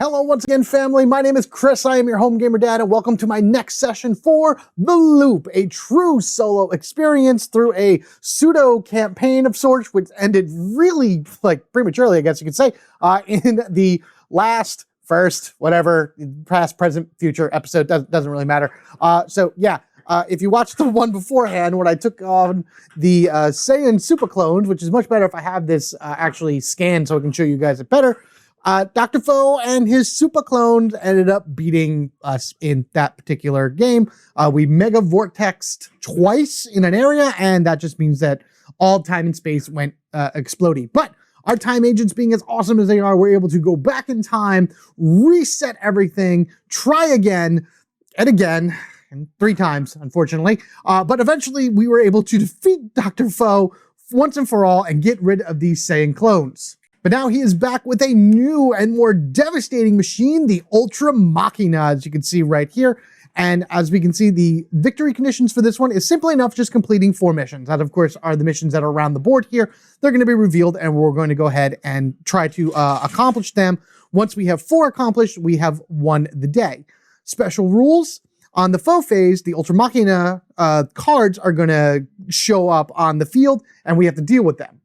Hello once again, family. My name is Chris. I am your home gamer dad, and welcome to my next session for The Loop, a true solo experience through a pseudo campaign of sorts, which ended really prematurely, I guess you could say, in the last, first, whatever, past, present, future episode, doesn't really matter. If you watched the one beforehand, when I took on the Saiyan Super Clones, which is much better if I have this actually scanned so I can show you guys it better, Dr. Faux and his super clones ended up beating us in that particular game. We mega vortexed twice in an area, and that just means that all time and space went exploding. But our time agents, being as awesome as they are, were able to go back in time, reset everything, try again and again, and 3 times, unfortunately. But eventually we were able to defeat Dr. Faux once and for all and get rid of these Saiyan clones. But now he is back with a new and more devastating machine, the Ultramachina, as you can see right here. And as we can see, the victory conditions for this one is simply enough just completing 4 missions. That, of course, are the missions that are around the board here. They're going to be revealed, and we're going to go ahead and try to accomplish them. Once we have 4 accomplished, we have won the day. Special rules. On the Faux Phase, the Ultramachina cards are going to show up on the field, and we have to deal with them.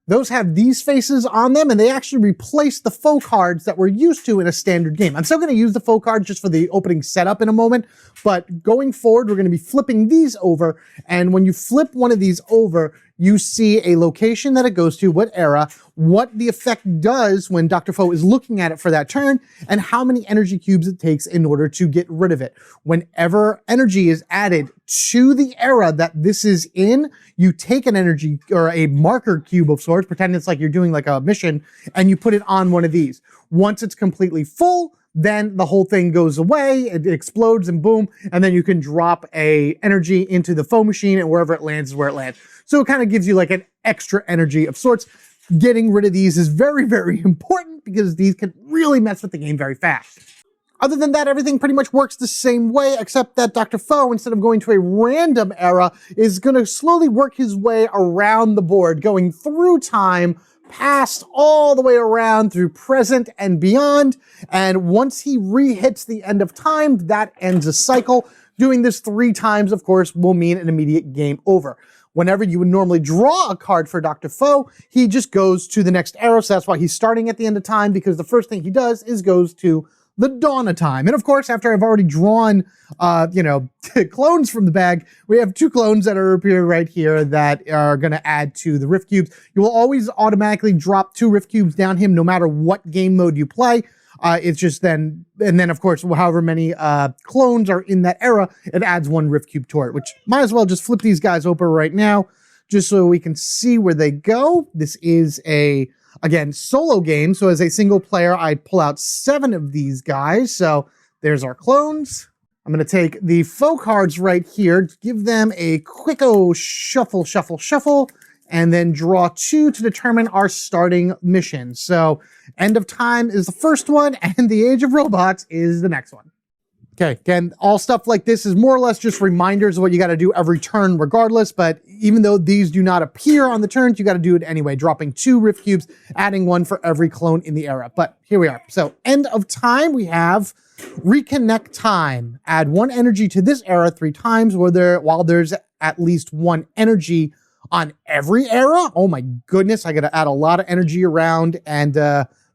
Those have these faces on them, and they actually replace the faux cards that we're used to in a standard game. I'm still going to use the faux cards just for the opening setup in a moment, but going forward, we're going to be flipping these over, and when you flip one of these over, you see a location that it goes to, what era, what the effect does when Dr. Faux is looking at it for that turn, and how many energy cubes it takes in order to get rid of it. Whenever energy is added to the era that this is in, you take an energy or a marker cube of sorts, pretend it's like you're doing like a mission, and you put it on one of these. Once it's completely full, then the whole thing goes away, it explodes and boom, and then you can drop a energy into the faux machine, and wherever it lands is where it lands. So it kind of gives you like an extra energy of sorts. Getting rid of these is very, very important because these can really mess with the game very fast. Other than that, everything pretty much works the same way, except that Dr. Faux, instead of going to a random era, is going to slowly work his way around the board, going through time, past all the way around through present and beyond. And once he re-hits the end of time, that ends a cycle. Doing this 3 times, of course, will mean an immediate game over. Whenever you would normally draw a card for Dr. Faux, he just goes to the next era. So that's why he's starting at the end of time, because the first thing he does is goes to the dawn of time. And of course, after I've already drawn, clones from the bag, we have 2 clones that are appearing right here that are going to add to the Rift Cubes. You will always automatically drop 2 Rift Cubes down him no matter what game mode you play. It's just then, and then of course, however many clones are in that era, it adds 1 Rift Cube to it, which might as well just flip these guys open right now, just so we can see where they go. This is a, again, solo game. So as a single player, I'd pull out 7 of these guys. So there's our clones. I'm going to take the faux cards right here, give them a quicko shuffle, shuffle, shuffle, and then draw 2 to determine our starting mission. So end of time is the first one, and the age of robots is the next one. Okay, again, all stuff like this is more or less just reminders of what you got to do every turn regardless, but even though these do not appear on the turns, you got to do it anyway, dropping 2 Rift Cubes, adding 1 for every clone in the era. But here we are. So end of time, we have reconnect time. Add 1 energy to this era 3 times while there's at least 1 energy on every era. Oh my goodness, I got to add a lot of energy around and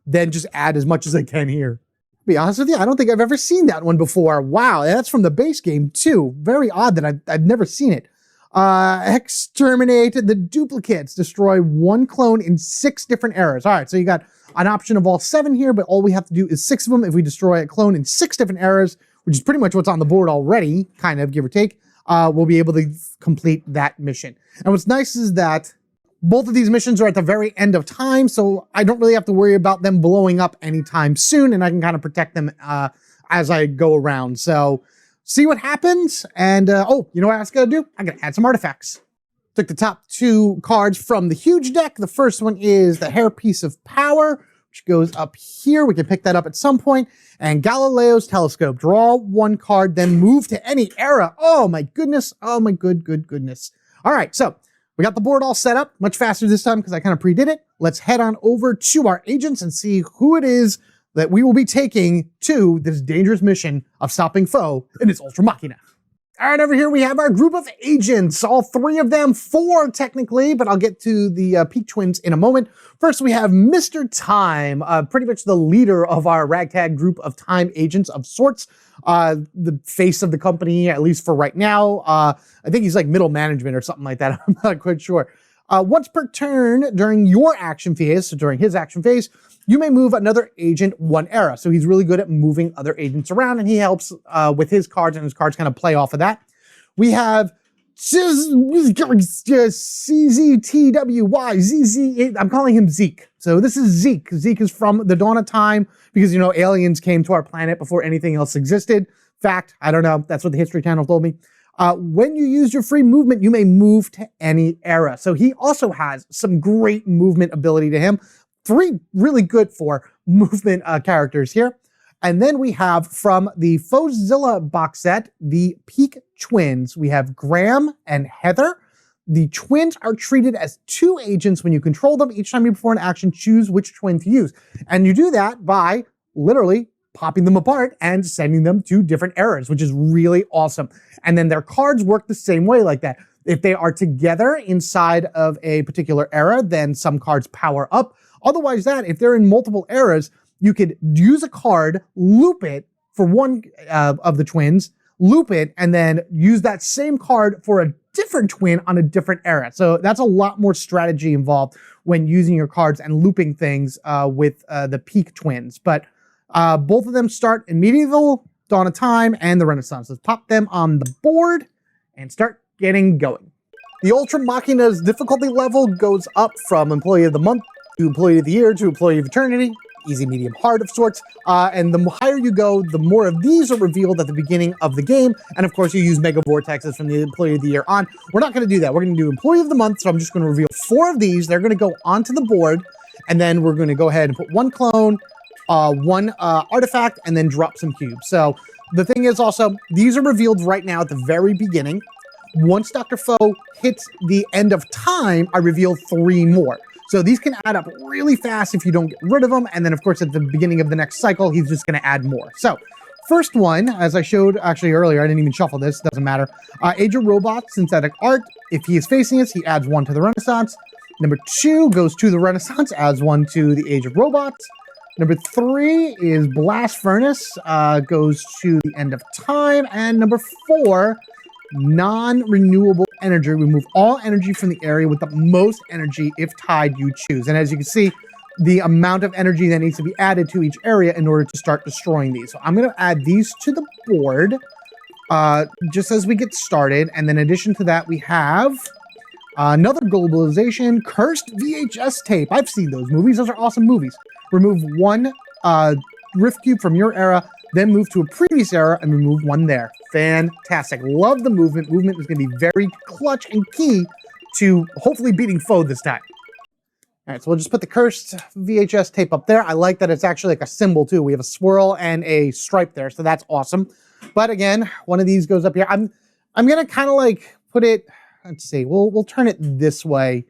then just add as much as I can here. To be honest with you, I don't think I've ever seen that one before. Wow, that's from the base game too. Very odd that I've never seen it. Exterminate the duplicates. Destroy 1 clone in 6 different eras. All right, so you got an option of all 7 here, but all we have to do is 6 of them. If we destroy a clone in 6 different eras, which is pretty much what's on the board already, kind of, give or take, we'll be able to complete that mission. And what's nice is that both of these missions are at the very end of time, so I don't really have to worry about them blowing up anytime soon, and I can kind of protect them as I go around. So see what happens, and oh, you know what I was going to do? I'm going to add some artifacts. Took the top 2 cards from the huge deck. The first one is the Hairpiece of Power, which goes up here. We can pick that up at some point. And Galileo's Telescope. Draw 1 card, then move to any era. Oh my goodness. Oh my goodness. All right, so we got the board all set up, much faster this time because I kind of pre-did it. Let's head on over to our agents and see who it is that we will be taking to this dangerous mission of stopping Faux in its Ultramachina. All right, over here we have our group of agents, all 3 of them, 4 technically, but I'll get to the Peak Twins in a moment. First, we have Mr. Time, pretty much the leader of our ragtag group of time agents of sorts, the face of the company, at least for right now. I think he's like middle management or something like that. I'm not quite sure. Once per turn during your action phase, so during his action phase, you may move another agent 1 era. So he's really good at moving other agents around, and he helps with his cards, and his cards kind of play off of that. We have CZTWY, I'm calling him Zeke. So this is Zeke. Zeke is from the dawn of time because, you know, aliens came to our planet before anything else existed. Fact, I don't know. That's what the History Channel told me. When you use your free movement, you may move to any era. So he also has some great movement ability to him. 3 really good for movement characters here. And then we have from the Fauxzilla box set, the Peak Twins. We have Graham and Heather. The twins are treated as 2 agents when you control them. Each time you perform an action, choose which twin to use. And you do that by literally popping them apart and sending them to different eras, which is really awesome. And then their cards work the same way like that. If they are together inside of a particular era, then some cards power up. Otherwise if they're in multiple eras, you could use a card, loop it for one of the twins, loop it, and then use that same card for a different twin on a different era. So that's a lot more strategy involved when using your cards and looping things with the Peak Twins. But both of them start in Medieval, Dawn of Time, and the Renaissance. Let's pop them on the board and start getting going. The Ultramachina's difficulty level goes up from Employee of the Month to Employee of the Year to Employee of Eternity. Easy, medium, hard of sorts. And the higher you go, the more of these are revealed at the beginning of the game. And of course, you use Mega Vortexes from the Employee of the Year on. We're not going to do that. We're going to do Employee of the Month. So I'm just going to reveal 4 of these. They're going to go onto the board. And then we're going to go ahead and put 1 clone, 1 artifact, and then drop some cubes. So the thing is also, these are revealed right now at the very beginning. Once Dr. Faux hits the end of time, I reveal 3 more. So these can add up really fast if you don't get rid of them. And then, of course, at the beginning of the next cycle, he's just going to add more. So first one, as I showed actually earlier, I didn't even shuffle this, doesn't matter. Age of Robots, Synthetic Art. If he is facing us, he adds 1 to the Renaissance. Number 2 goes to the Renaissance, adds 1 to the Age of Robots. Number 3 is Blast Furnace, goes to the End of Time. And number 4, non-renewable energy. Remove all energy from the area with the most energy. If tied, you choose. And as you can see, the amount of energy that needs to be added to each area in order to start destroying these. So I'm going to add these to the board just as we get started. And then in addition to that, we have another globalization, Cursed VHS tape. I've seen those movies. Those are awesome movies. Remove 1 Rift Cube from your era, then move to a previous era and remove 1 there. Fantastic. Love the movement. Movement is going to be very clutch and key to hopefully beating Faux this time. All right, so we'll just put the Cursed VHS tape up there. I like that it's actually like a symbol too. We have a swirl and a stripe there, so that's awesome. But again, one of these goes up here. I'm going to kind of like put it, let's see, we'll turn it this way.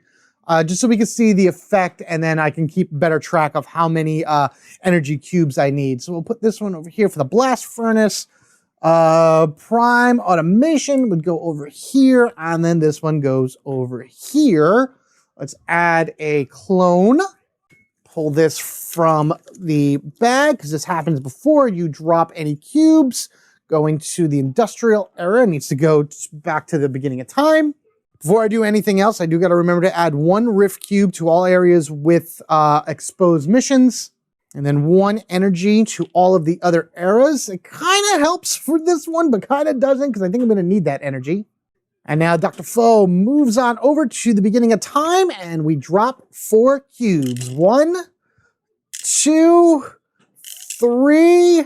Just so we can see the effect, and then I can keep better track of how many energy cubes I need. So we'll put this one over here for the Blast Furnace. Prime Automation would go over here, and then this one goes over here. Let's add a clone. Pull this from the bag, because this happens before you drop any cubes. Going to the Industrial Era, needs to go back to the beginning of time. Before I do anything else, I do got to remember to add 1 Rift Cube to all areas with exposed missions, and then 1 energy to all of the other eras. It kind of helps for this one, but kind of doesn't, because I think I'm going to need that energy. And now Dr. Faux moves on over to the beginning of time, and we drop 4 cubes. 1, 2, 3,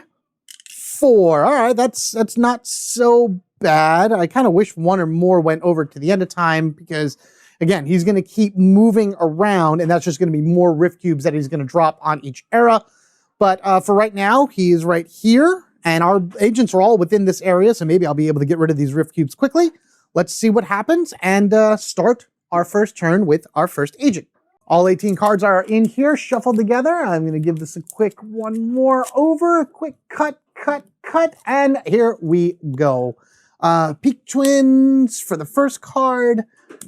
4. All right, that's not so bad. I kind of wish 1 or more went over to the end of time because, again, he's going to keep moving around, and that's just going to be more Rift Cubes that he's going to drop on each era. But for right now, he is right here, and our agents are all within this area, so maybe I'll be able to get rid of these Rift Cubes quickly. Let's see what happens and start our first turn with our first agent. All 18 cards are in here, shuffled together. I'm going to give this a quick one more over. Quick cut, cut, cut, and here we go. Peak Twins for the first card.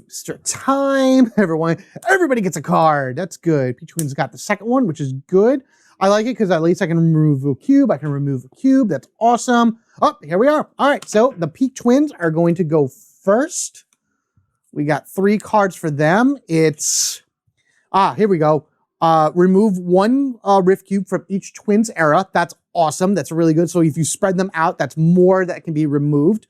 Mr. Time. Everybody gets a card. That's good. Peak Twins got the second one, which is good. I like it because at least I can remove a cube. I can remove a cube. That's awesome. Oh, here we are. All right, so the Peak Twins are going to go first. We got 3 cards for them. It's, here we go. Remove 1 Rift Cube from each Twins era. That's awesome. That's really good. So if you spread them out, that's more that can be removed.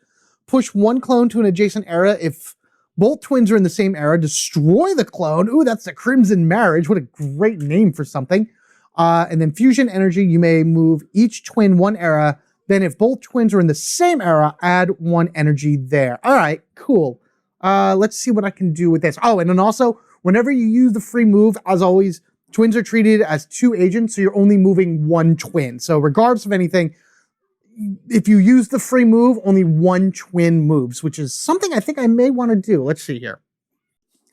Push 1 clone to an adjacent era. If both twins are in the same era, destroy the clone. Ooh, that's the Crimson Marriage. What a great name for something. And then Fusion Energy, you may move each twin 1 era. Then if both twins are in the same era, add 1 energy there. All right, cool. Let's see what I can do with this. Oh, and then also, whenever you use the free move, as always, twins are treated as 2 agents, so you're only moving 1 twin. So regardless of anything, if you use the free move, only 1 twin moves, which is something I think I may want to do. Let's see here.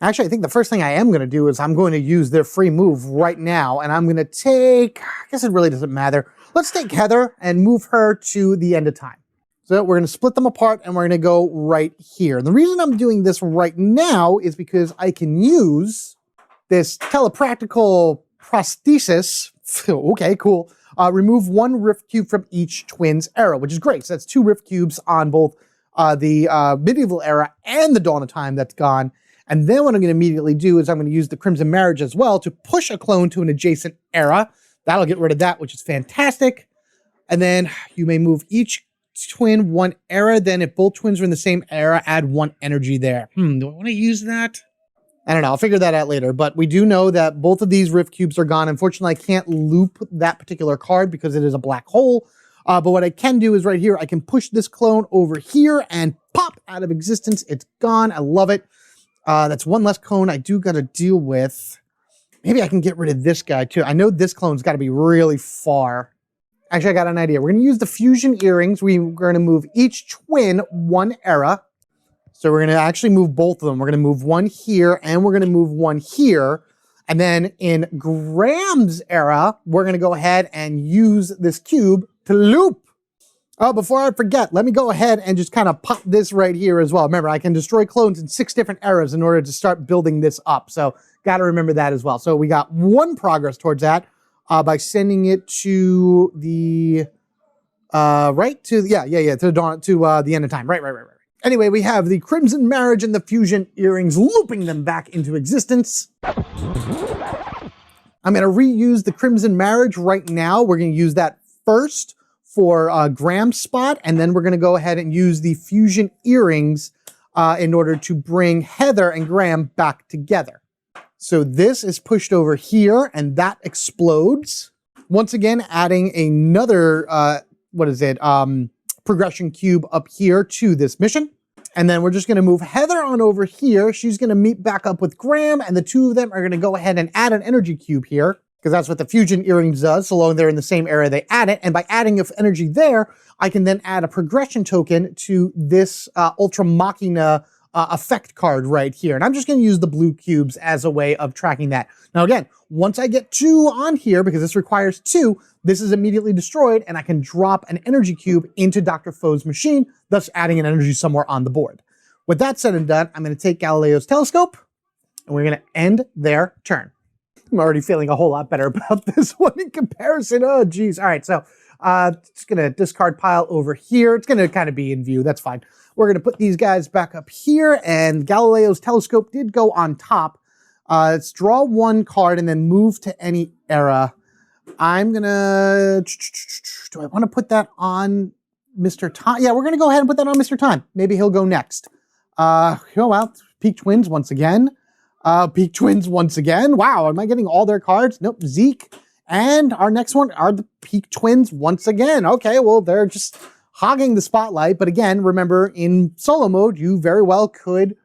Actually, I think the first thing I am going to do is I'm going to use their free move right now, and I'm going to take, I guess it really doesn't matter. Let's take Heather and move her to the end of time. So we're going to split them apart, and we're going to go right here. And the reason I'm doing this right now is because I can use this telepractical prosthesis. Okay, cool. Remove 1 Rift Cube from each Twins era, which is great. So that's 2 Rift Cubes on both the Medieval era and the Dawn of Time that's gone. And then what I'm going to immediately do is I'm going to use the Crimson Marriage as well to push a clone to an adjacent era. That'll get rid of that, which is fantastic. And then you may move each twin 1 era. Then if both twins are in the same era, add 1 energy there. Do I want to use that? I don't know. I'll figure that out later. But we do know that both of these Rift Cubes are gone. Unfortunately, I can't loop that particular card because it is a black hole. But what I can do is right here, I can push this clone over here and pop out of existence. It's gone. I love it. That's 1 less clone I do got to deal with. Maybe I can get rid of this guy too. I know this clone's got to be really far. Actually, I got an idea. We're going to use the Fusion Earrings. We're going to move each twin 1 era. So we're going to actually move both of them. We're going to move 1 here, and we're going to move 1 here. And then in Graham's era, we're going to go ahead and use this cube to loop. Oh, before I forget, let me go ahead and just kind of pop this right here as well. Remember, I can destroy clones in 6 different eras in order to start building this up. So got to remember that as well. So we got 1 progress towards that by sending it to the, to the end of time. Right. Anyway, we have the Crimson Marriage and the Fusion Earrings, looping them back into existence. I'm going to reuse the Crimson Marriage right now. We're going to use that first for Graham's spot, and then we're going to go ahead and use the Fusion Earrings in order to bring Heather and Graham back together. So this is pushed over here, and that explodes. Once again, adding another, progression cube up here to this mission. And then we're just going to move Heather on over here. She's going to meet back up with Graham, and the 2 of them are going to go ahead and add an energy cube here, because that's what the Fusion Earrings does. So long they're in the same era, they add it. And by adding of energy there, I can then add a progression token to this Ultramachina effect card right here. And I'm just going to use the blue cubes as a way of tracking that. Now again, once I get 2 on here, because this requires 2, this is immediately destroyed, and I can drop an energy cube into Dr. Foe's machine, thus adding an energy somewhere on the board. With that said and done, I'm going to take Galileo's telescope, and we're going to end their turn. I'm already feeling a whole lot better about this one in comparison. Oh, geez. All right, so just going to discard pile over here. It's going to kind of be in view. That's fine. We're going to put these guys back up here, and Galileo's telescope did go on top. Let's draw 1 card and then move to any era. I'm going to... Do I want to put that on Mr. Time? Yeah, we're going to go ahead and put that on Mr. Time. Maybe he'll go next. Oh, well, Peak Twins once again. Peak Twins once again. Wow, am I getting all their cards? Nope, Zeke. And our next one are the Peak Twins once again. Okay, well, they're just hogging the spotlight. But again, remember, in solo mode, you very well could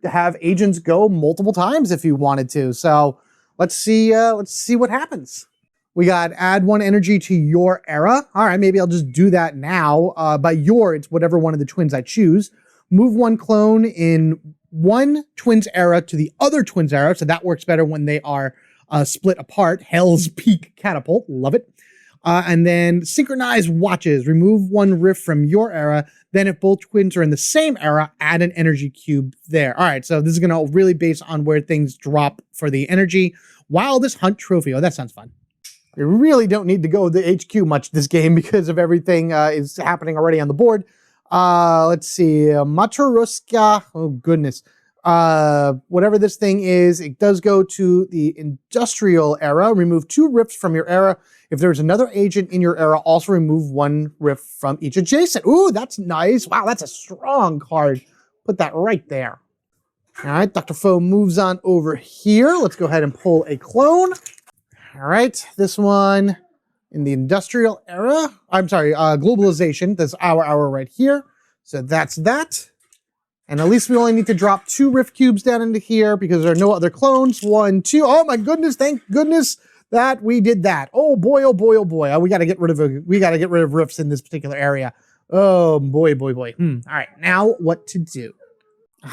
have agents go multiple times if you wanted to. So let's see what happens. We got add 1 energy to your era. All right, maybe I'll just do that now. By your, it's whatever one of the twins I choose. Move 1 clone in one twins era to the other twins era, so that works better when they are split apart. Hell's Peak Catapult, love it. And then synchronize watches, remove one rift from your era. Then if both twins are in the same era, add an energy cube there. All right, so this is gonna really base on where things drop for the energy. Wildest Hunt Trophy, oh, that sounds fun. You really don't need to go to the HQ much this game because of everything is happening already on the board. Let's see, Maturuska, oh goodness. Whatever this thing is, it does go to the industrial era. Remove 2 rifts from your era. If there's another agent in your era, also remove 1 rift from each adjacent. Ooh, that's nice. Wow, that's a strong card. Put that right there. All right, Dr. Faux moves on over here. Let's go ahead and pull a clone. All right, this one in the industrial era. I'm sorry, globalization. That's our hour right here. So that's that. And at least we only need to drop 2 rift cubes down into here because there are no other clones. 1, 2. Oh my goodness! Thank goodness that we did that. Oh boy! Oh boy! Oh boy! We got to get rid of rifts in this particular area. Oh boy! Boy! Boy! All right, now what to do?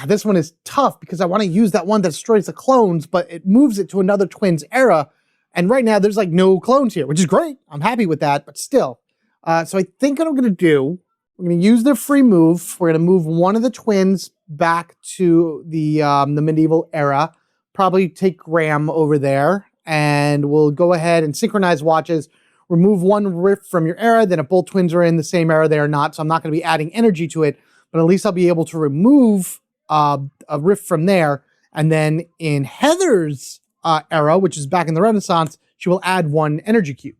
This one is tough because I want to use that one that destroys the clones, but it moves it to another twins era. And right now there's like no clones here, which is great. I'm happy with that, but still. So I think what I'm going to do, we're going to use the free move. We're going to move one of the twins back to the medieval era. Probably take Graham over there, and we'll go ahead and synchronize watches. Remove 1 rift from your era. Then if both twins are in the same era, they are not. So I'm not going to be adding energy to it, but at least I'll be able to remove a rift from there. And then in Heather's era, which is back in the Renaissance, she will add 1 energy cube.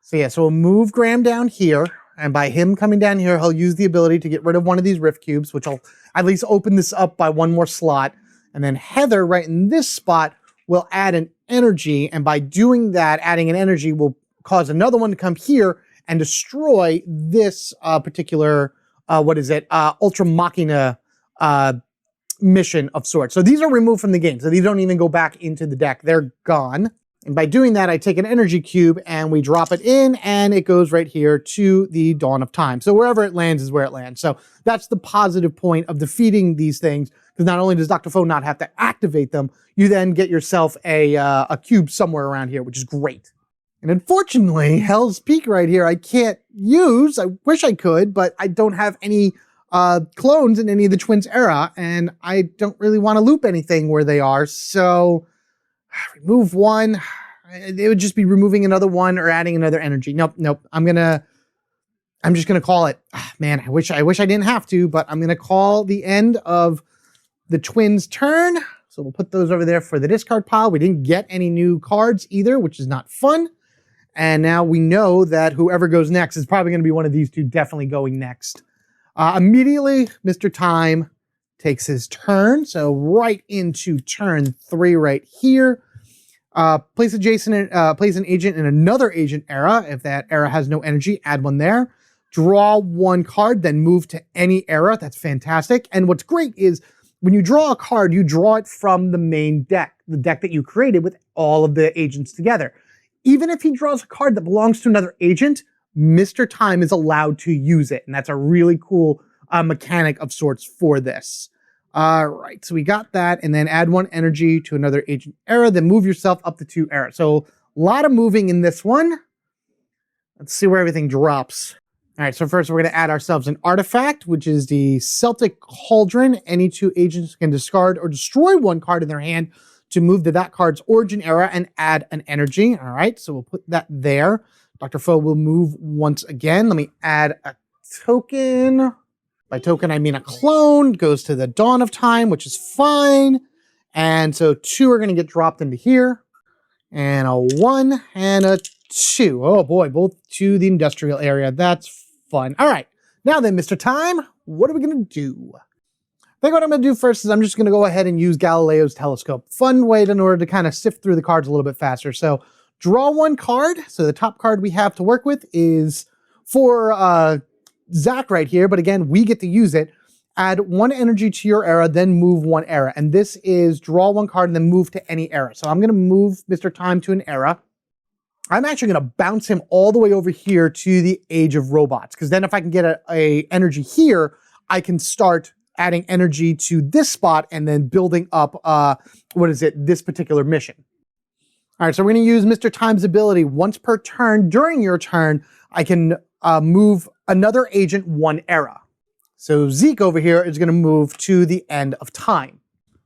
So yeah, so we'll move Graham down here, and by him coming down here, he'll use the ability to get rid of one of these rift cubes, which will at least open this up by 1 more slot. And then Heather, right in this spot, will add an energy, and by doing that, adding an energy will cause another one to come here and destroy this particular, Ultramachina mission of sorts. So these are removed from the game. So these don't even go back into the deck. They're gone. And by doing that, I take an energy cube and we drop it in, and it goes right here to the Dawn of Time. So wherever it lands is where it lands. So that's the positive point of defeating these things, because not only does Dr. Faux not have to activate them, you then get yourself a cube somewhere around here, which is great. And unfortunately, Hell's Peak right here, I can't use. I wish I could, but I don't have any clones in any of the twins era, and I don't really want to loop anything where they are. So remove 1. It would just be removing another 1 or adding another energy. Nope. I'm just gonna call it. Man, I wish I didn't have to, but I'm gonna call the end of the twins' turn. So we'll put those over there for the discard pile. We didn't get any new cards either, which is not fun. And now we know that whoever goes next is probably going to be one of these two definitely going next. Immediately, Mr. Time takes his turn. So right into turn 3 right here. Place an agent in another agent era. If that era has no energy, add 1 there. Draw 1 card, then move to any era. That's fantastic. And what's great is when you draw a card, you draw it from the main deck, the deck that you created with all of the agents together. Even if he draws a card that belongs to another agent, Mr. Time is allowed to use it. And that's a really cool mechanic of sorts for this. All right, so we got that. And then add 1 energy to another agent era, then move yourself up to 2 eras. So a lot of moving in this one. Let's see where everything drops. All right, so first we're going to add ourselves an artifact, which is the Celtic Cauldron. Any 2 agents can discard or destroy 1 card in their hand to move to that card's origin era and add an energy. All right, so we'll put that there. Dr. Faux will move once again. Let me add a token. By token, I mean a clone. Goes to the Dawn of Time, which is fine. And so 2 are going to get dropped into here. And a 1 and a 2. Oh boy, both to the industrial area. That's fun. All right, now then, Mr. Time, what are we going to do? I think what I'm going to do first is I'm just going to go ahead and use Galileo's telescope. Fun way in order to kind of sift through the cards a little bit faster. So draw 1 card. So the top card we have to work with is for Zach right here. But again, we get to use it. Add 1 energy to your era, then move 1 era. And this is draw 1 card and then move to any era. So I'm going to move Mr. Time to an era. I'm actually going to bounce him all the way over here to the Age of Robots. Because then if I can get a energy here, I can start adding energy to this spot and then building up, this particular mission. All right, so we're gonna use Mr. Time's ability. Once per turn, during your turn, I can move another agent 1 era. So Zeke over here is gonna move to the end of time.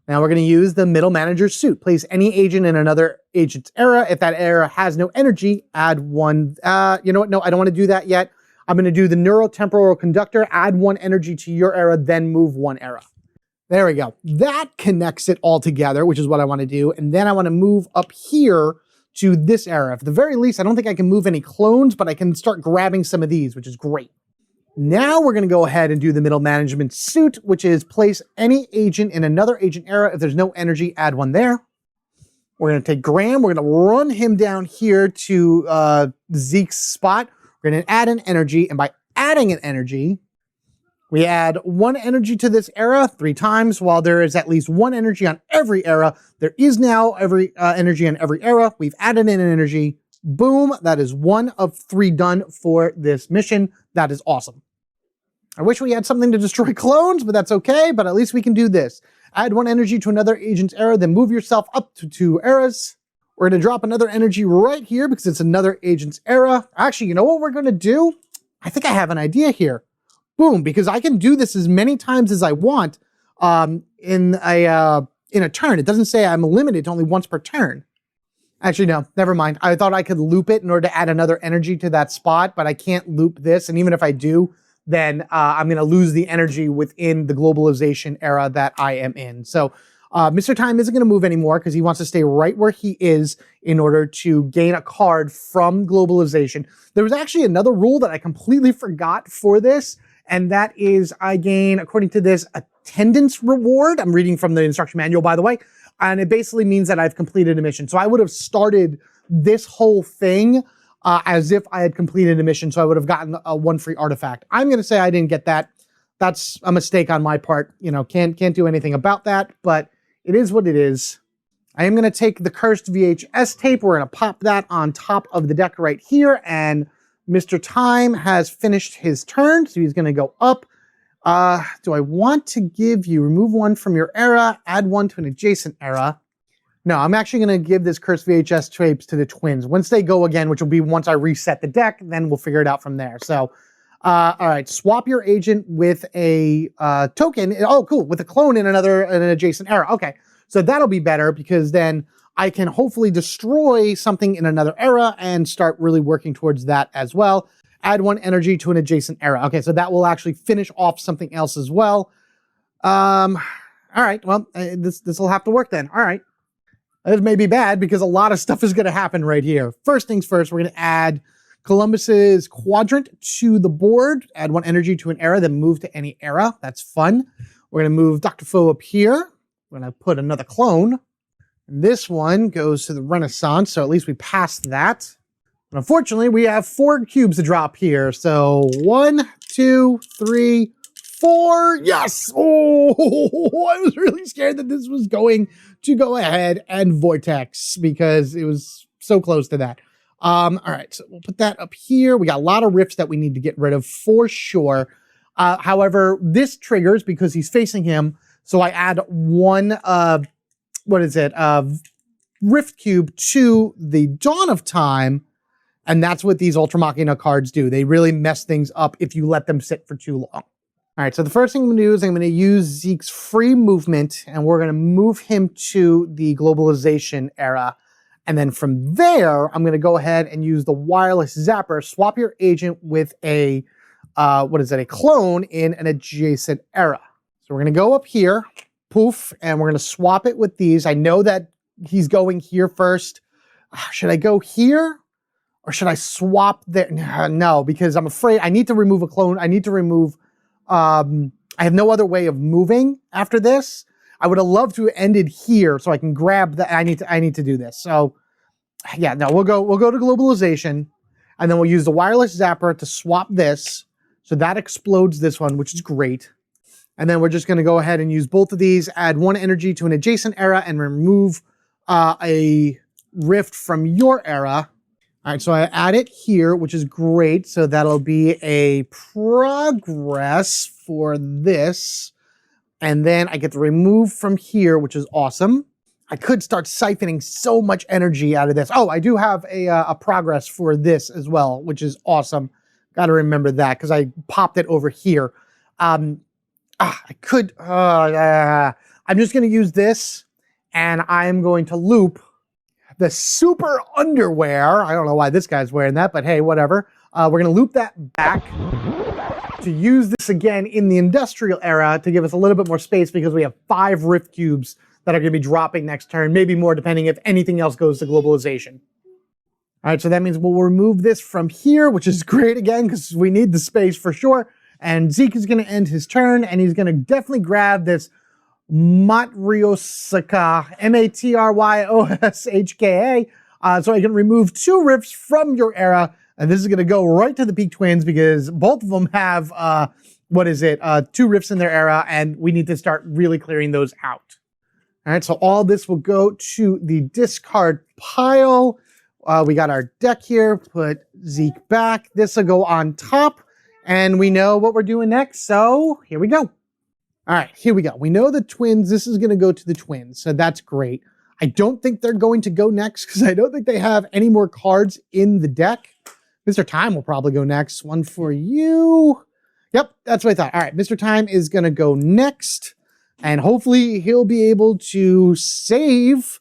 Now we're gonna use the middle manager's suit. Place any agent in another agent's era. If that era has no energy, add 1. You know what? No, I don't wanna do that yet. I'm gonna do the neurotemporal conductor, add 1 energy to your era, then move 1 era. There we go. That connects it all together, which is what I wanna do. And then I wanna move up here to this era. At the very least, I don't think I can move any clones, but I can start grabbing some of these, which is great. Now we're gonna go ahead and do the middle management suit, which is place any agent in another agent era. If there's no energy, add 1 there. We're gonna take Graham, we're gonna run him down here to Zeke's spot. We're gonna add an energy, and by adding an energy, we add 1 energy to this era 3 times. While there is at least 1 energy on every era, there is now every energy on every era. We've added in an energy. Boom, that is 1 of 3 done for this mission. That is awesome. I wish we had something to destroy clones, but that's okay, but at least we can do this. Add 1 energy to another agent's era, then move yourself up to 2 eras. We're gonna drop another energy right here because it's another agent's era. Actually, you know what we're gonna do? I think I have an idea here. Boom, because I can do this as many times as I want in a turn. It doesn't say I'm limited to only once per turn. Actually, no, never mind. I thought I could loop it in order to add another energy to that spot, but I can't loop this. And even if I do, then I'm gonna lose the energy within the globalization era that I am in. So Mr. Time isn't gonna move anymore because he wants to stay right where he is in order to gain a card from globalization. There was actually another rule that I completely forgot for this, and that is I gain, according to this, attendance reward. I'm reading from the instruction manual, by the way, and it basically means that I've completed a mission. So I would have started this whole thing as if I had completed a mission, so I would have gotten a 1 free artifact. I'm gonna say I didn't get that. That's a mistake on my part. You know, can't do anything about that, but it is what it is. I am gonna take the cursed VHS tape. We're gonna pop that on top of the deck right here, and Mr. Time has finished his turn, so he's gonna go up. Do I want to give you, remove 1 from your era, add 1 to an adjacent era? No, I'm actually gonna give this cursed VHS tapes to the twins. Once they go again, which will be once I reset the deck, then we'll figure it out from there. So, all right, swap your agent with a token. Oh, cool, with a clone in an adjacent era. Okay, so that'll be better because then I can hopefully destroy something in another era and start really working towards that as well. Add 1 energy to an adjacent era. Okay, so that will actually finish off something else as well. All right, well, this will have to work then. All right. This may be bad because a lot of stuff is going to happen right here. First things first, we're going to add Columbus's quadrant to the board, add 1 energy to an era, then move to any era. That's fun. We're going to move Dr. Faux up here. We're going to put another clone. And this one goes to the Renaissance, so at least we passed that. And unfortunately, we have 4 cubes to drop here. So 1, 2, 3, 4. Yes! Oh, I was really scared that this was going to go ahead and vortex because it was so close to that. All right, so we'll put that up here. We got a lot of rifts that we need to get rid of for sure. However, this triggers because he's facing him. So I add 1, rift cube to the Dawn of Time. And that's what these Ultramachina cards do. They really mess things up if you let them sit for too long. All right, so the first thing I'm gonna do is I'm gonna use Zeke's free movement and we're gonna move him to the globalization era. And then from there, I'm gonna go ahead and use the wireless zapper, swap your agent with a clone in an adjacent era. So we're gonna go up here, poof, and we're gonna swap it with these. I know that he's going here first. Should I go here? Or should I swap there? No, because I'm afraid I need to remove a clone. I need to remove, I have no other way of moving after this. I would have loved to have ended here so I can grab that. I need to do this. So yeah, no, we'll go to globalization and then we'll use the wireless zapper to swap this. So that explodes this one, which is great. And then we're just going to go ahead and use both of these, add 1 energy to an adjacent era and remove a rift from your era. All right, so I add it here, which is great. So that'll be a progress for this. And then I get to remove from here, which is awesome. I could start siphoning so much energy out of this. Oh, I do have a progress for this as well, which is awesome. Got to remember that because I popped it over here. I'm just going to use this, and I am going to loop the super underwear. I don't know why this guy's wearing that, but hey, whatever. We're going to loop that back to use this again in the industrial era to give us a little bit more space because we have 5 rift cubes that are going to be dropping next turn, maybe more depending if anything else goes to globalization. All right, so that means we'll remove this from here, which is great again because we need the space for sure. And Zeke is going to end his turn, and he's going to definitely grab this Matryoshka, MatryOshka, so I can remove 2 rifts from your era, and this is going to go right to the Peak Twins because both of them have, 2 rifts in their era, and we need to start really clearing those out. All right, so all this will go to the discard pile. We got our deck here, put Zeke back. This will go on top, and we know what we're doing next, so here we go. All right, here we go. We know the Twins. This is going to go to the Twins, so that's great. I don't think they're going to go next because I don't think they have any more cards in the deck. Mr. Time will probably go next. One for you. Yep, that's what I thought. All right, Mr. Time is going to go next, and hopefully he'll be able to save,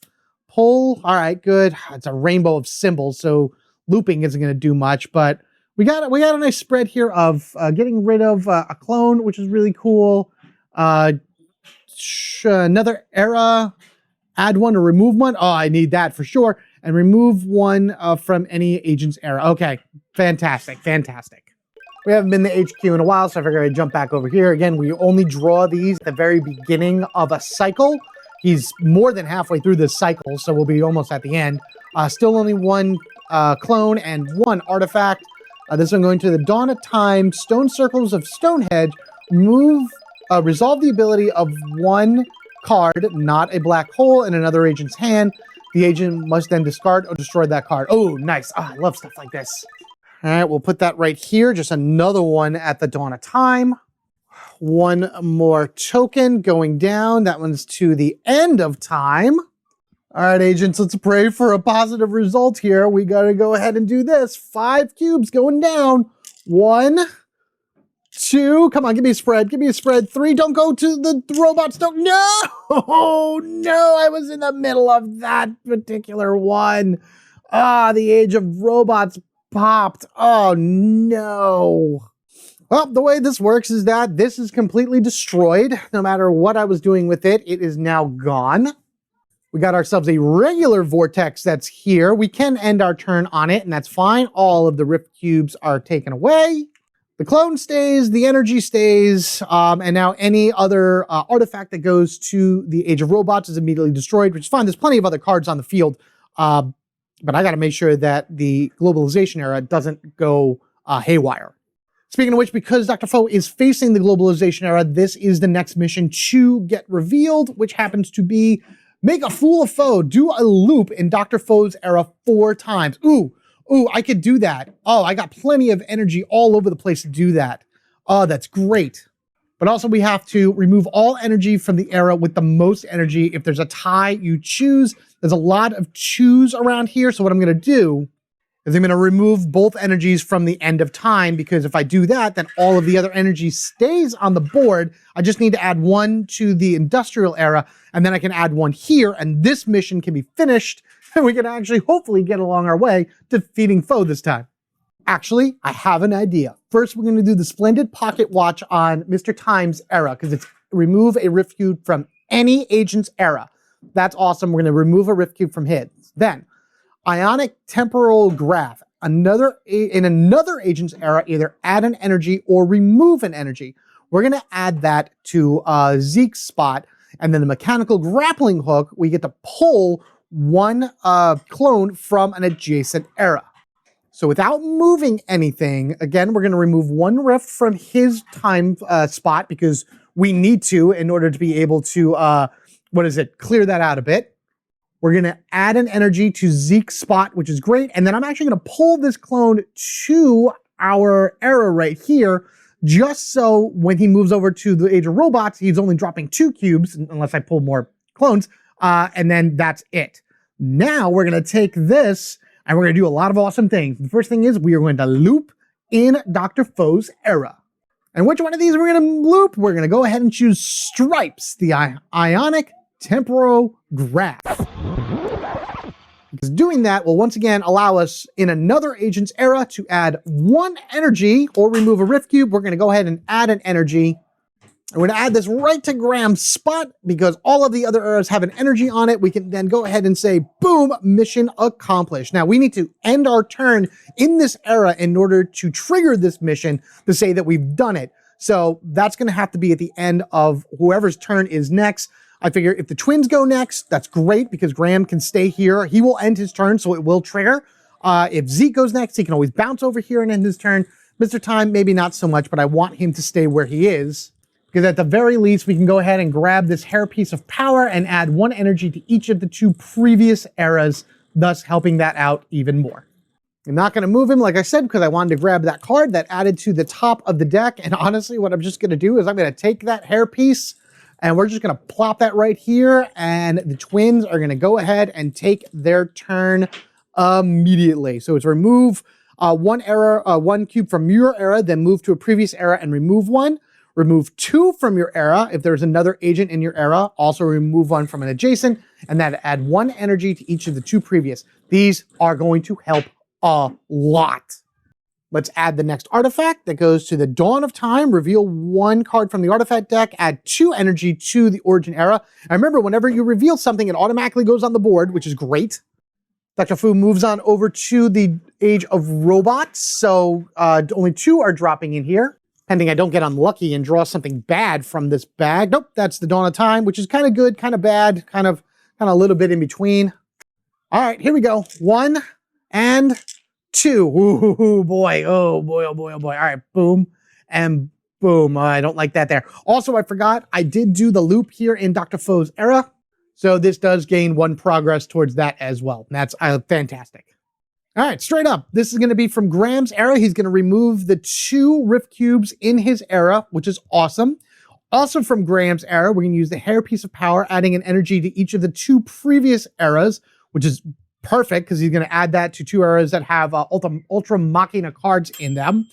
pull. All right, good. It's a rainbow of symbols, so looping isn't going to do much, but we got a nice spread here of getting rid of a clone, which is really cool. Another era, add one or remove one. Oh, I need that for sure. And remove one from any agent's era. Okay, fantastic, fantastic. We haven't been to HQ in a while, so I figured I'd jump back over here. Again, we only draw these at the very beginning of a cycle. He's more than halfway through this cycle, so we'll be almost at the end. Still only 1 clone and 1 artifact. This one going to the Dawn of Time, Stone Circles of Stonehenge. Resolve the ability of 1 card, not a black hole, in another agent's hand. The agent must then discard or destroy that card. Oh, nice. I love stuff like this. All right, we'll put that right here. Just another one at the Dawn of Time. 1 more token going down. That one's to the End of Time. All right, agents, let's pray for a positive result here. We got to go ahead and do this. 5 cubes going down. 1, 2, come on, give me a spread. Give me a spread. 3, don't go to the robots. Don't. No, no, I was in the middle of that particular one. The Age of Robots popped. Oh, no. Well, the way this works is that this is completely destroyed. No matter what I was doing with it, it is now gone. We got ourselves a regular vortex that's here. We can end our turn on it, and that's fine. All of the rift cubes are taken away. The clone stays, the energy stays, and now any other artifact that goes to the Age of Robots is immediately destroyed, which is fine. There's plenty of other cards on the field, but I got to make sure that the globalization era doesn't go haywire. Speaking of which, because Dr. Faux is facing the globalization era, this is the next mission to get revealed, which happens to be make a fool of Faux, do a loop in Dr. Faux's era 4 times. Ooh, I could do that. Oh, I got plenty of energy all over the place to do that. Oh, that's great. But also we have to remove all energy from the era with the most energy. If there's a tie, you choose. There's a lot of choose around here. So what I'm going to do is I'm going to remove both energies from the End of Time, because if I do that, then all of the other energy stays on the board. I just need to add 1 to the industrial era, and then I can add 1 here, and this mission can be finished, and we can actually hopefully get along our way to defeating Faux this time. Actually, I have an idea. First, we're going to do the Splendid Pocket Watch on Mr. Time's era, because it's remove a rift cube from any agent's era. That's awesome. We're going to remove a rift cube from his. Then, Ionic Temporal Graph. In another agent's era, either add an energy or remove an energy. We're going to add that to Zeke's spot, and then the Mechanical Grappling Hook, we get to pull 1 clone from an adjacent era. So without moving anything, again, we're going to remove 1 rift from his time spot because we need to in order to be able to, clear that out a bit. We're going to add an energy to Zeke's spot, which is great. And then I'm actually going to pull this clone to our era right here. just so when he moves over to the Age of Robots, he's only dropping 2 cubes, unless I pull more clones, and then that's it. Now we're going to take this, and we're going to do a lot of awesome things. The first thing is we are going to loop in Dr. Faux's era. And which one of these we're going to loop? We're going to go ahead and choose Stripes, the Ionic Temporograph. Because doing that will once again allow us in another agent's era to add 1 energy or remove a rift cube. We're going to go ahead and add an energy. And we're going to add this right to Graham's spot because all of the other eras have an energy on it. We can then go ahead and say, boom, mission accomplished. Now we need to end our turn in this era in order to trigger this mission to say that we've done it. So that's going to have to be at the end of whoever's turn is next. I figure if the twins go next, that's great because Graham can stay here. He will end his turn, so it will trigger. If Zeke goes next, he can always bounce over here and end his turn. Mr. Time, maybe not so much, but I want him to stay where he is. Because at the very least, we can go ahead and grab this hairpiece of power and add 1 energy to each of the 2 previous eras, thus helping that out even more. I'm not going to move him, like I said, because I wanted to grab that card that added to the top of the deck. And honestly, what I'm just going to do is I'm going to take that hairpiece and we're just going to plop that right here. And the twins are going to go ahead and take their turn immediately. So it's remove 1 cube from your era, then move to a previous era and remove 1. Remove 2 from your era. If there's another agent in your era, also remove 1 from an adjacent, and then add 1 energy to each of the 2 previous. These are going to help a lot. Let's add the next artifact that goes to the Dawn of Time. Reveal 1 card from the artifact deck. Add 2 energy to the Origin era. And remember, whenever you reveal something, it automatically goes on the board, which is great. Dr. Fu moves on over to the Age of Robots, so only 2 are dropping in here. Pending I don't get unlucky and draw something bad from this bag. Nope, that's the Dawn of Time, which is kind of good, kind of bad, kind of a little bit in between. All right, here we go. 1 and 2. Ooh, boy. Oh, boy, oh, boy, oh, boy. All right, boom and boom. I don't like that there. Also, I forgot, I did do the loop here in Dr. Faux's era. So this does gain 1 progress towards that as well. That's fantastic. All right, straight up. This is going to be from Graham's era. He's going to remove the 2 rift cubes in his era, which is awesome. Also from Graham's era, we're going to use the hairpiece of power, adding an energy to each of the 2 previous eras, which is perfect because he's going to add that to 2 eras that have Ultramachina cards in them.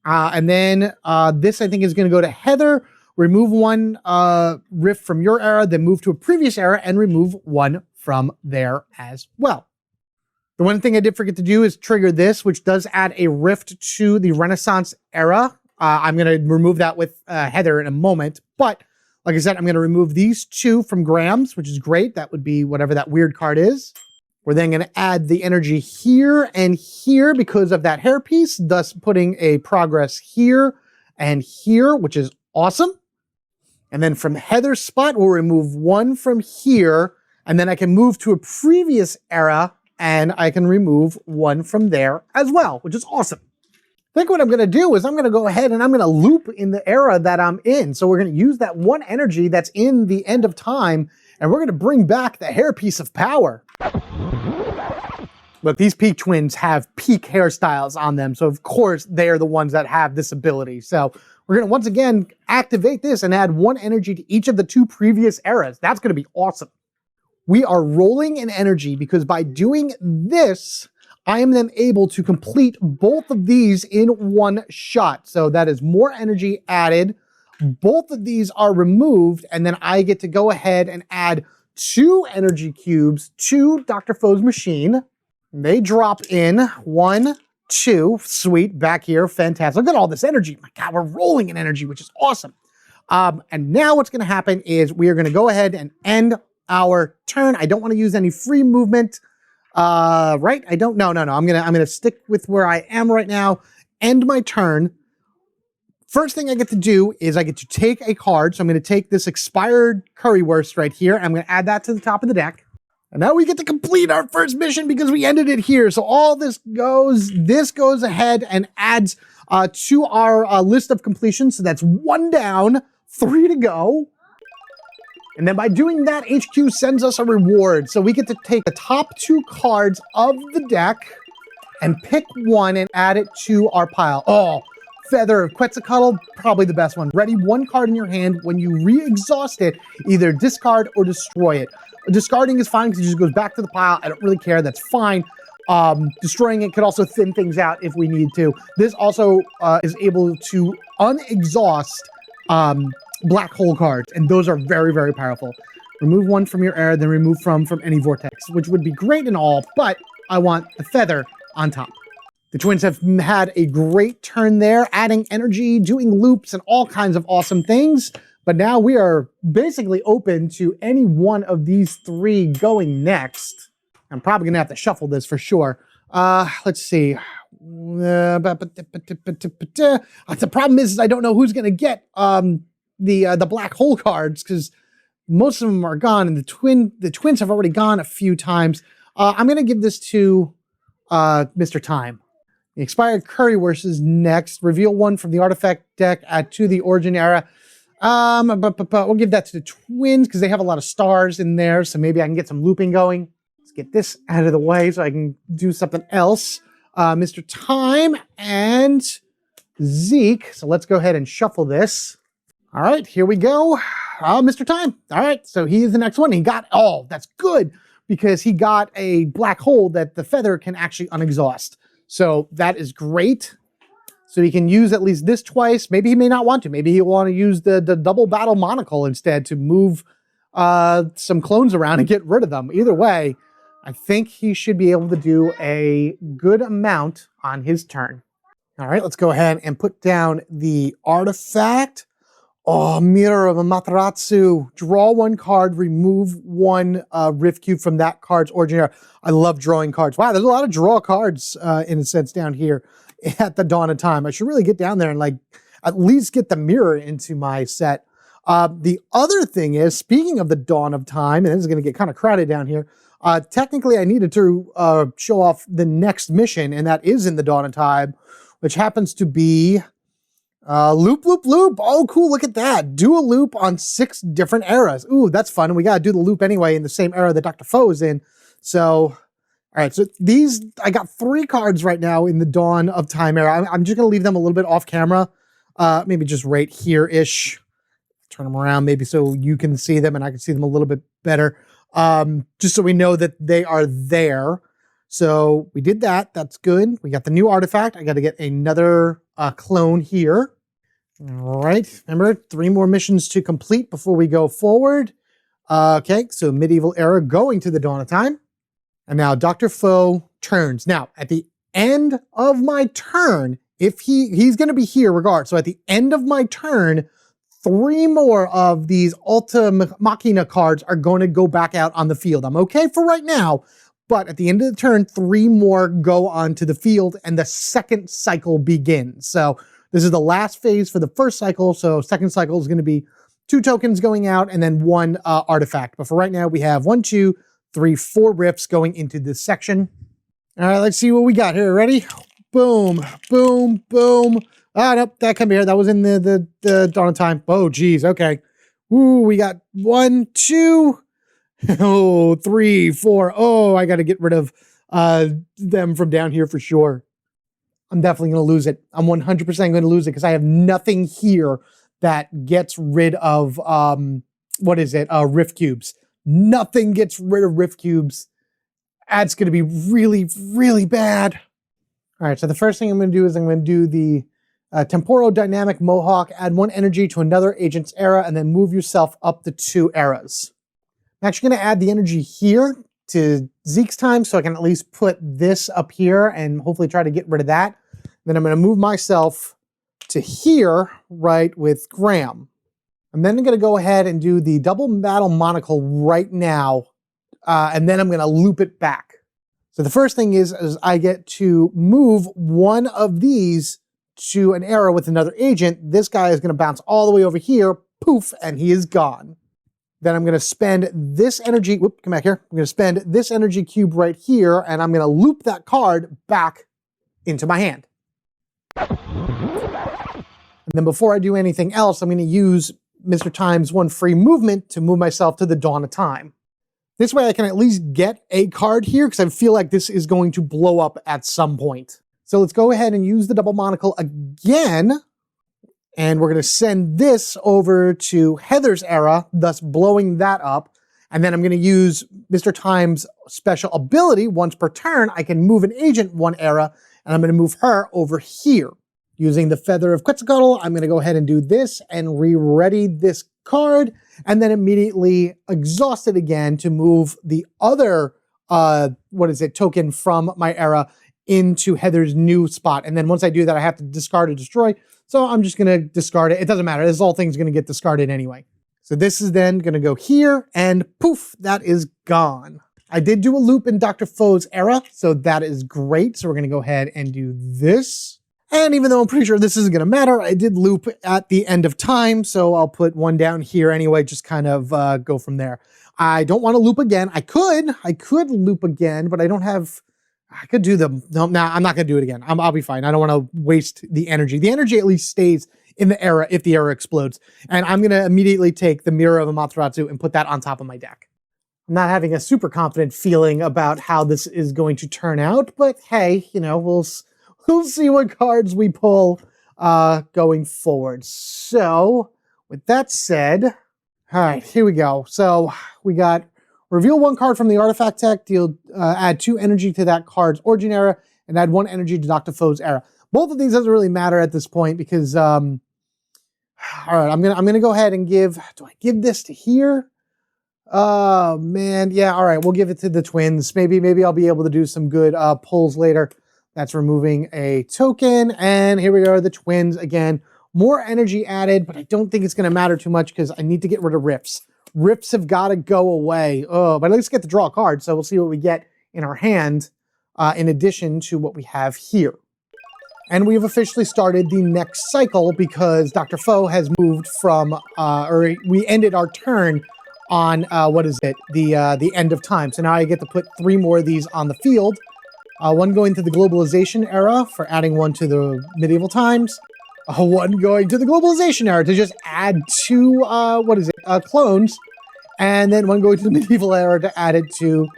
And then this, I think, is going to go to Heather. Remove 1 rift from your era, then move to a previous era and remove 1 from there as well. The one thing I did forget to do is trigger this, which does add a rift to the Renaissance era. I'm going to remove that with Heather in a moment. But like I said, I'm going to remove these 2 from Graham's, which is great. That would be whatever that weird card is. We're then going to add the energy here and here because of that hairpiece, thus putting a progress here and here, which is awesome. And then from Heather's spot, we'll remove 1 from here. And then I can move to a previous era and I can remove 1 from there as well, which is awesome. I think what I'm going to do is I'm going to go ahead and I'm going to loop in the era that I'm in. So we're going to use that 1 energy that's in the End of Time, and we're going to bring back the hairpiece of power. Look, these Peak Twins have peak hairstyles on them, so of course they are the ones that have this ability. So we're going to once again activate this and add 1 energy to each of the 2 previous eras. That's going to be awesome. We are rolling in energy because by doing this, I am then able to complete both of these in 1 shot. So that is more energy added. Both of these are removed, and then I get to go ahead and add 2 energy cubes to Dr. Faux's machine. They drop in 1, 2, sweet, back here, fantastic. Look at all this energy. My God, we're rolling in energy, which is awesome. And now what's going to happen is we are going to go ahead and end our turn. I don't want to use any free movement, right? I don't, no. I'm gonna stick with where I am right now, end my turn. First thing I get to do is I get to take a card. So I'm going to take this expired Currywurst right here. I'm going to add that to the top of the deck. And now we get to complete our first mission because we ended it here. So all this goes ahead and adds to our list of completion. So that's 1 down, 3 to go. And then by doing that, HQ sends us a reward. So we get to take the top 2 cards of the deck and pick 1 and add it to our pile. Oh, Feather of Quetzalcoatl, probably the best one. Ready, one card in your hand. When you re-exhaust it, either discard or destroy it. Discarding is fine because it just goes back to the pile. I don't really care. That's fine. Destroying it could also thin things out if we need to. This also is able to unexhaust black hole cards, and those are very, very powerful. Remove one from your era, then remove from any vortex, which would be great and all, but I want the feather on top. The twins have had a great turn there, adding energy, doing loops, and all kinds of awesome things. But now we are basically open to any one of these three going next. I'm probably going to have to shuffle this for sure. Let's see. The problem is I don't know who's going to get the black hole cards because most of them are gone, and the twins have already gone a few times. I'm going to give this to Mr. Time. The expired Currywurst is next. Reveal one from the artifact deck, add to the origin era. We'll give that to the twins because they have a lot of stars in there, so maybe I can get some looping going. Let's get this out of the way so I can do something else. Mr. Time and Zeke. So let's go ahead and shuffle this. All right, here we go. Mr. Time. All right, so he is the next one. He got, that's good because he got a black hole that the feather can actually unexhaust. So that is great. So he can use at least this twice. Maybe he may not want to. Maybe he'll want to use the double battle monocle instead to move some clones around and get rid of them. Either way, I think he should be able to do a good amount on his turn. All right, let's go ahead and put down the artifact. Oh, Mirror of Amaterasu. Draw one card, remove one Rift Cube from that card's origin era. I love drawing cards. Wow, there's a lot of draw cards in a sense down here at the Dawn of Time. I should really get down there and like at least get the mirror into my set. The other thing is, speaking of the Dawn of Time, and this is going to get kind of crowded down here, technically I needed to show off the next mission, and that is in the Dawn of Time, which happens to be loop, loop, loop. Oh, cool. Look at that. Do a loop on 6 different eras. Ooh, that's fun. We got to do the loop anyway in the same era that Dr. Faux is in. So, all right. So these, I got 3 cards right now in the Dawn of Time era. I'm just going to leave them a little bit off camera. Maybe just right here-ish. Turn them around maybe so you can see them and I can see them a little bit better. Just so we know that they are there. So we did that. That's good. We got the new artifact. I got to get another clone here. All right. Remember, 3 more missions to complete before we go forward. Okay, so medieval era going to the Dawn of Time. And now Dr. Faux turns. Now, at the end of my turn, if he's going to be here regardless. So at the end of my turn, 3 more of these Ultramachina cards are going to go back out on the field. I'm okay for right now. But at the end of the turn, 3 more go onto the field and the second cycle begins. So this is the last phase for the first cycle. So second cycle is going to be 2 tokens going out and then 1 artifact. But for right now, we have 1, 2, 3, 4 rifts going into this section. All right, let's see what we got here. Ready? Boom, boom, boom. Ah, nope, that come here. That was in the Dawn of Time. Oh, geez, okay. Ooh, we got 1, 2... Oh, 3, 4. Oh, I got to get rid of them from down here for sure. I'm definitely going to lose it. I'm 100% going to lose it because I have nothing here that gets rid of, Rift Cubes. Nothing gets rid of Rift Cubes. That's going to be really, really bad. All right, so the first thing I'm going to do is I'm going to do the Temporal Dynamic Mohawk, add 1 energy to another agent's era, and then move yourself up the 2 eras. I'm actually going to add the energy here to Zeke's time so I can at least put this up here and hopefully try to get rid of that. Then I'm going to move myself to here, right, with Graham. And then I'm going to go ahead and do the double battle monocle right now, and then I'm going to loop it back. So the first thing is I get to move 1 of these to an era with another agent. This guy is going to bounce all the way over here, poof, and he is gone. Then I'm going to spend this energy, come back here. I'm going to spend this energy cube right here, and I'm going to loop that card back into my hand. And then before I do anything else, I'm going to use Mr. Time's 1 free movement to move myself to the Dawn of Time. This way I can at least get a card here, because I feel like this is going to blow up at some point. So let's go ahead and use the double monocle again. And we're going to send this over to Heather's era, thus blowing that up. And then I'm going to use Mr. Time's special ability. Once per turn, I can move an agent one era, and I'm going to move her over here. Using the Feather of Quetzalcoatl, I'm going to go ahead and do this and re-ready this card, and then immediately exhaust it again to move the other, token from my era into Heather's new spot. And then once I do that, I have to discard or destroy. So I'm just going to discard it. It doesn't matter. This whole thing's going to get discarded anyway. So this is then going to go here, and poof, that is gone. I did do a loop in Dr. Fo's era, so that is great. So we're going to go ahead and do this. And even though I'm pretty sure this isn't going to matter, I did loop at the end of time, so I'll put one down here anyway, just kind of go from there. I don't want to loop again. I could loop again, but I don't have, I could do the, no, nah, I'm not going to do it again. I'll be fine. I don't want to waste the energy. The energy at least stays in the era if the era explodes. And I'm going to immediately take the Mirror of Amaterasu and put that on top of my deck. I'm not having a super confident feeling about how this is going to turn out, but hey, you know, we'll see what cards we pull going forward. So with that said, all right, here we go. So we got reveal one card from the artifact deck, add 2 energy to that card's origin era, and add 1 energy to Dr. Fo's era. Both of these doesn't really matter at this point because, all right, I'm gonna go ahead and give, do I give this to here? Oh man, yeah, all right, we'll give it to the twins. Maybe I'll be able to do some good pulls later. That's removing a token, and here we are, the twins again. More energy added, but I don't think it's going to matter too much because I need to get rid of rifts. Rifts have got to go away. Oh, but let's get to draw a card, so we'll see what we get in our hand in addition to what we have here. And we have officially started the next cycle because Dr. Faux has moved from, or we ended our turn on, the end of time. So now I get to put 3 more of these on the field. One going to the globalization era for adding 1 to the medieval times. 1 going to the globalization era to just add 2, clones. And then 1 going to the medieval era to add it to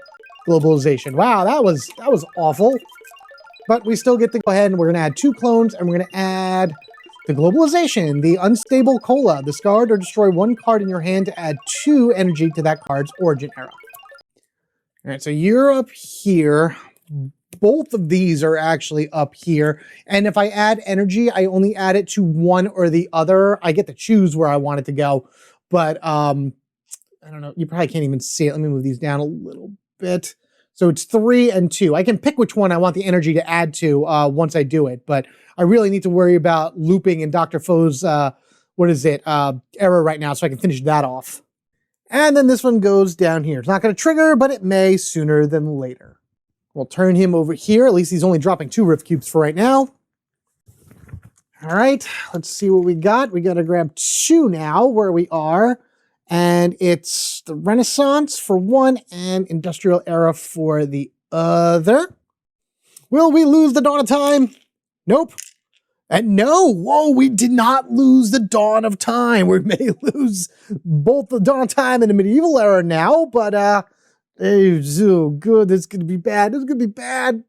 globalization. Wow, that was awful. But we still get to go ahead and we're going to add 2 clones and we're going to add the globalization, the unstable cola. Discard or destroy 1 card in your hand to add 2 energy to that card's origin era. All right, so you're up here. Both of these are actually up here. And if I add energy, I only add it to 1 or the other. I get to choose where I want it to go. But I don't know. You probably can't even see it. Let me move these down a little bit. So it's 3 and 2. I can pick which one I want the energy to add to once I do it. But I really need to worry about looping in Dr. Fo's, error right now so I can finish that off. And then this one goes down here. It's not going to trigger, but it may sooner than later. We'll turn him over here. At least he's only dropping 2 Rift Cubes for right now. All right, let's see what we got. We got to grab 2 now where we are. And it's the Renaissance for 1 and Industrial Era for the other. Will we lose the Dawn of Time? Nope. And no, whoa, we did not lose the Dawn of Time. We may lose both the Dawn of Time and the Medieval Era now, but oh, good. This is going to be bad. This is going to be bad.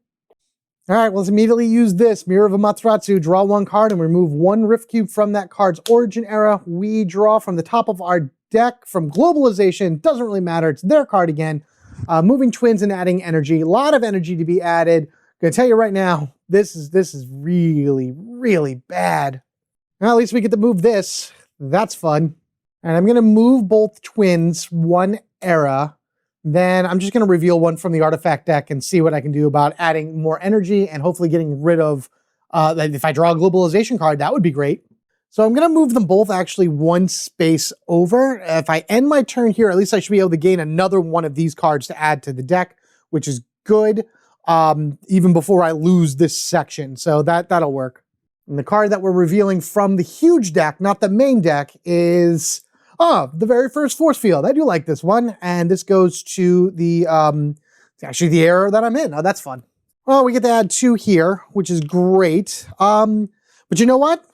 All right, let's immediately use this. Mirror of Amaterasu. Draw 1 card and remove 1 Rift Cube from that card's origin era. We draw from the top of our deck from globalization. Doesn't really matter. It's their card again. Moving twins and adding energy. A lot of energy to be added. Gonna tell you right now, this is really, really bad. Well, at least we get to move this. That's fun. And I'm gonna move both twins 1 era. Then I'm just going to reveal 1 from the artifact deck and see what I can do about adding more energy and hopefully getting rid of, if I draw a globalization card, that would be great. So I'm going to move them both actually 1 space over. If I end my turn here, at least I should be able to gain another 1 of these cards to add to the deck, which is good, even before I lose this section. So that'll work. And the card that we're revealing from the huge deck, not the main deck, is... the very first force field. I do like this one. And this goes to the, actually the era that I'm in. Oh, that's fun. Well, we get to add 2 here, which is great. But you know what?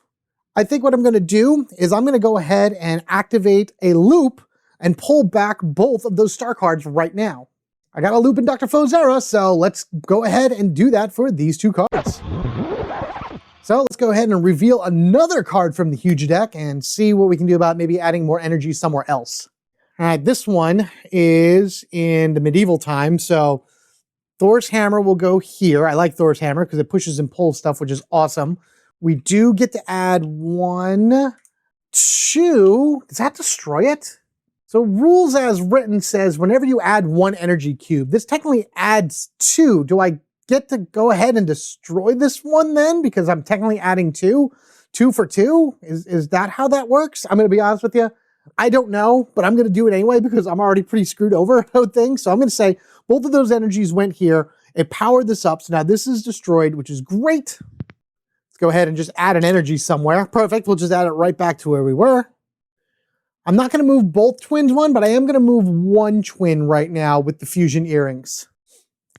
I think what I'm going to do is I'm going to go ahead and activate a loop and pull back both of those star cards right now. I got a loop in Dr. Foe's era, so let's go ahead and do that for these two cards. So let's go ahead and reveal another card from the huge deck and see what we can do about maybe adding more energy somewhere else. All right, this one is in the medieval time, so Thor's Hammer will go here. I like Thor's Hammer because it pushes and pulls stuff, which is awesome. We do get to add 1, 2. Does that destroy it? So rules as written says whenever you add 1 energy cube, this technically adds 2. Do I get to go ahead and destroy this one then? Because I'm technically adding 2? 2 for 2? Is that how that works? I'm going to be honest with you. I don't know, but I'm going to do it anyway because I'm already pretty screwed over, I would think. So I'm going to say both of those energies went here. It powered this up. So now this is destroyed, which is great. Let's go ahead and just add an energy somewhere. Perfect. We'll just add it right back to where we were. I'm not going to move both twins one, but I am going to move 1 twin right now with the fusion earrings.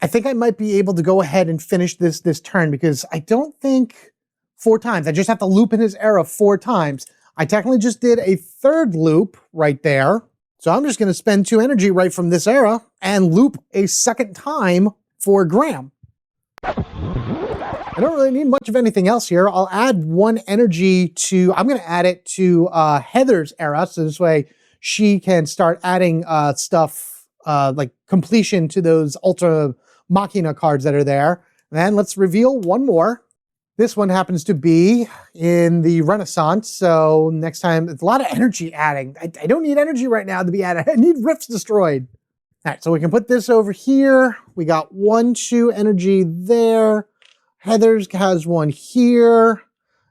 I think I might be able to go ahead and finish this turn because I don't think 4 times. I just have to loop in his era 4 times. I technically just did a 3rd loop right there. So I'm just going to spend 2 energy right from this era and loop a 2nd time for Graham. I don't really need much of anything else here. I'll add 1 energy to, I'm going to add it to Heather's era. So this way she can start adding stuff like completion to those Ultramachina cards that are there. And let's reveal 1 more. This one happens to be in the Renaissance, so next time, it's a lot of energy adding. I don't need energy right now to be added. I need rifts destroyed. All right, so we can put this over here. We got 1, 2 energy there. Heather's has 1 here.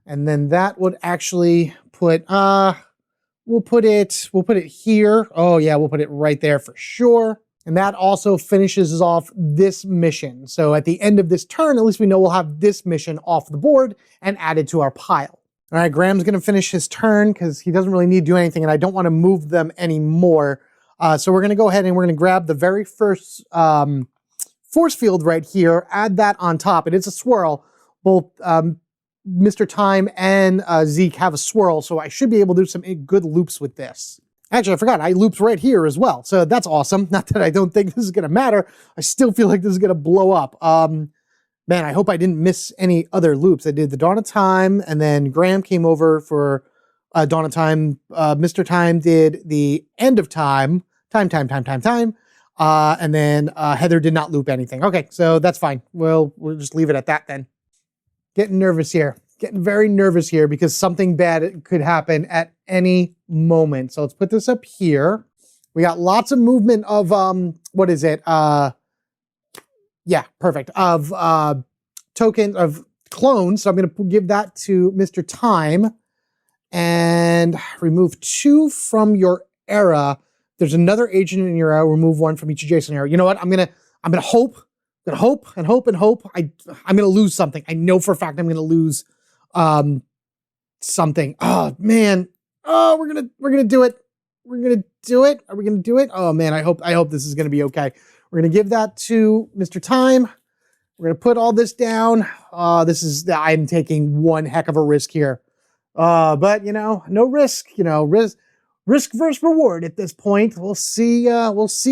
And then that would actually put, we'll put it here. Oh yeah, we'll put it right there for sure. And that also finishes off this mission. So at the end of this turn, at least we know we'll have this mission off the board and added to our pile. All right, Graham's going to finish his turn because he doesn't really need to do anything, and I don't want to move them anymore. So we're going to go ahead and we're going to grab the very first force field right here, add that on top. It is a swirl. Both Mr. Time and Zeke have a swirl, so I should be able to do some good loops with this. Actually, I forgot, I looped right here as well, so that's awesome. Not that I don't think this is going to matter. I still feel like this is going to blow up. Man, I hope I didn't miss any other loops. I did the Dawn of Time, and then Graham came over for Dawn of Time. Mr. Time did the End of Time. Time. And then Heather did not loop anything. Okay, so that's fine. We'll just leave it at that then. Getting nervous here. Getting very nervous here because something bad could happen at any moment. So let's put this up here. We got lots of movement of, what is it? Yeah, perfect. Of tokens, of clones. So I'm going to give that to Mr. Time and remove 2 from your era. There's another agent in your era. Remove 1 from each adjacent era. You know what? I'm gonna hope. I'm gonna hope and hope and hope. I'm gonna lose something. I know for a fact I'm gonna lose something. Oh man. Oh, we're gonna do it. We're gonna do it. Are we gonna do it? Oh man, I hope this is gonna be okay. We're gonna give that to Mr. Time. We're gonna put all this down. I'm taking one heck of a risk here. But you know, no risk, you know, risk versus reward at this point. We'll see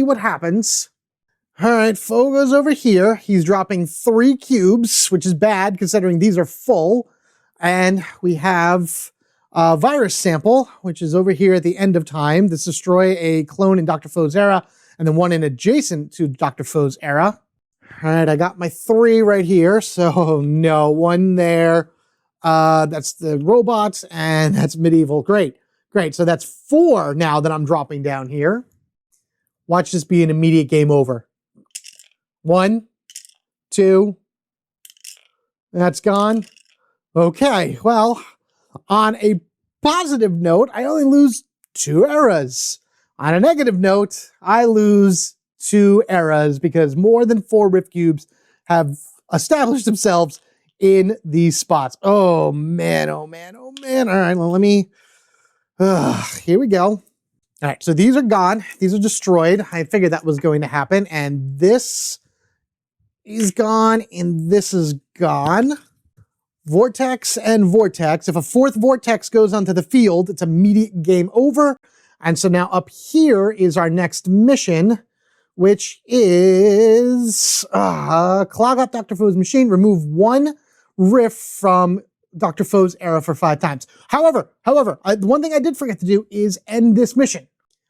what happens. All right, Faux goes over here. He's dropping 3 cubes, which is bad considering these are full. And we have a virus sample, which is over here at the end of time. This destroy a clone in Dr. Faux's era, and then one in adjacent to Dr. Faux's era. All right, I got my 3 right here. So no, 1 there. That's the robots, and that's medieval. Great. So that's 4 now that I'm dropping down here. Watch this be an immediate game over. 1, 2. That's gone. Okay, well, on a positive note, I only lose 2 eras. On a negative note, I lose 2 eras because more than 4 Rift Cubes have established themselves in these spots. Oh man. All right, well, let me... here we go. All right, so these are gone. These are destroyed. I figured that was going to happen. And this is gone, and this is gone. Vortex and Vortex. If a 4th Vortex goes onto the field, it's immediate game over. And so now up here is our next mission, which is clog up Dr. Foe's machine, remove 1 rift from Dr. Foe's era for 5 times. However, the one thing I did forget to do is end this mission.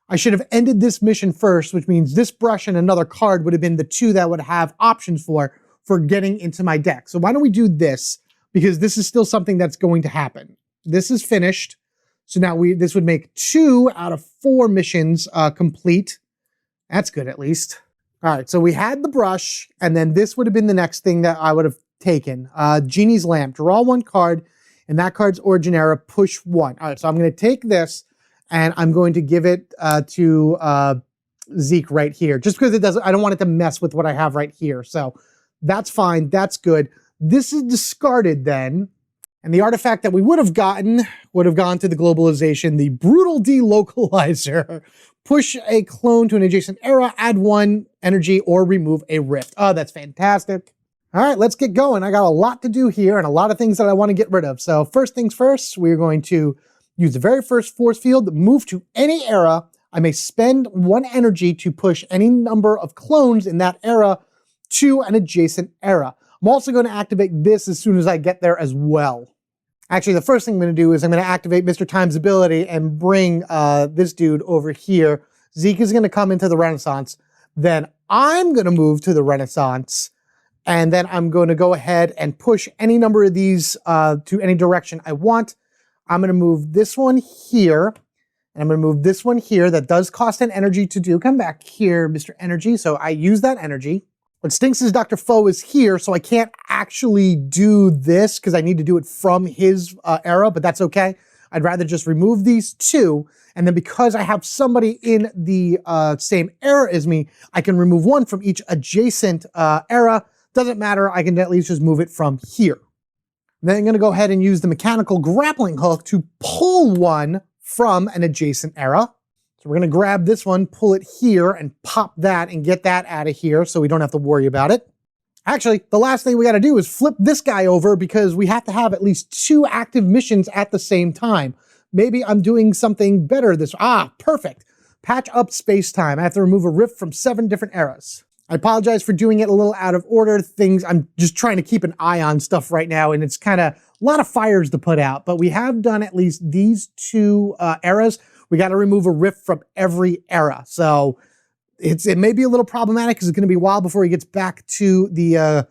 I should have ended this mission first, which means this brush and another card would have been the 2 that I would have options for getting into my deck. So why don't we do this? Because this is still something that's going to happen. This is finished. So now this would make 2 out of 4 missions complete. That's good, at least. All right, so we had the brush, and then this would have been the next thing that I would have taken. Genie's Lamp. Draw 1 card, and that card's origin era, push 1. All right, so I'm going to take this, and I'm going to give it to Zeke right here, just because I don't want it to mess with what I have right here. So that's fine. That's good. This is discarded then. And the artifact that we would have gotten would have gone to the globalization, the Brutal Delocalizer. Push a clone to an adjacent era, add 1 energy, or remove a rift. Oh, that's fantastic. All right, let's get going. I got a lot to do here and a lot of things that I want to get rid of. So first things first, we're going to use the very first force field, move to any era. I may spend 1 energy to push any number of clones in that era to an adjacent era. I'm also going to activate this as soon as I get there as well. Actually, the first thing I'm going to do is I'm going to activate Mr. Time's ability and bring this dude over here. Zeke is going to come into the Renaissance. Then I'm going to move to the Renaissance. And then I'm going to go ahead and push any number of these to any direction I want. I'm going to move this one here. And I'm going to move this one here. That does cost an energy to do. Come back here, Mr. Energy. So I use that energy. What stinks is Dr. Foe is here, so I can't actually do this because I need to do it from his era, but that's okay. I'd rather just remove these 2, and then because I have somebody in the same era as me, I can remove 1 from each adjacent era. Doesn't matter, I can at least just move it from here. And then I'm going to go ahead and use the mechanical grappling hook to pull 1 from an adjacent era. So we're going to grab this one, pull it here, and pop that and get that out of here so we don't have to worry about it. Actually, the last thing we got to do is flip this guy over because we have to have at least 2 active missions at the same time. Maybe I'm doing something better this. Perfect. Patch up space-time. I have to remove a rift from 7 different eras. I apologize for doing it a little out of order. I'm just trying to keep an eye on stuff right now, and it's kind of a lot of fires to put out. But we have done at least these 2 eras. We got to remove a rift from every era. So it may be a little problematic because it's going to be a while before he gets back to the,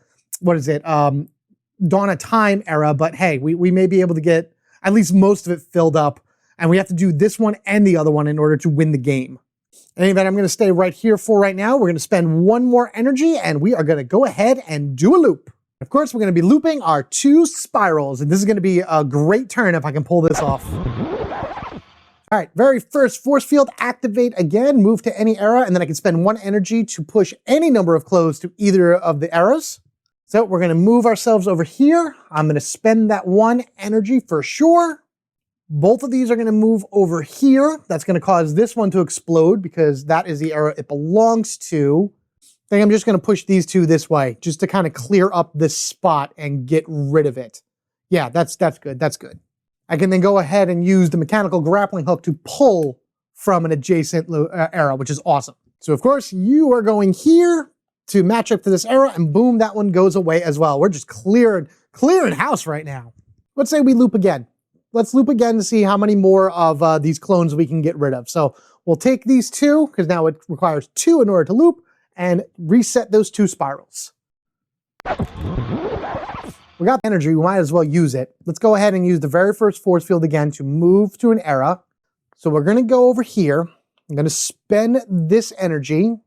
Dawn of Time era. But hey, we may be able to get at least most of it filled up. And we have to do this one and the other one in order to win the game. In any event, I'm going to stay right here for right now. We're going to spend 1 more energy and we are going to go ahead and do a loop. Of course, we're going to be looping our 2 spirals. And this is going to be a great turn if I can pull this off. All right, very first force field, activate again, move to any era, and then I can spend 1 energy to push any number of clothes to either of the eras. So we're going to move ourselves over here. I'm going to spend that 1 energy for sure. Both of these are going to move over here. That's going to cause this one to explode because that is the era it belongs to. I think I'm just going to push these 2 this way just to kind of clear up this spot and get rid of it. Yeah, that's good. That's good. I can then go ahead and use the mechanical grappling hook to pull from an adjacent era, which is awesome. So of course, you are going here to match up to this era, and boom, that one goes away as well. We're just clearing house right now. Let's say we loop again. Let's loop again to see how many more of these clones we can get rid of. So we'll take these 2, because now it requires 2 in order to loop, and reset those 2 spirals. We got energy, we might as well use it. Let's go ahead and use the very first force field again to move to an era. So we're going to go over here. I'm going to spend this energy.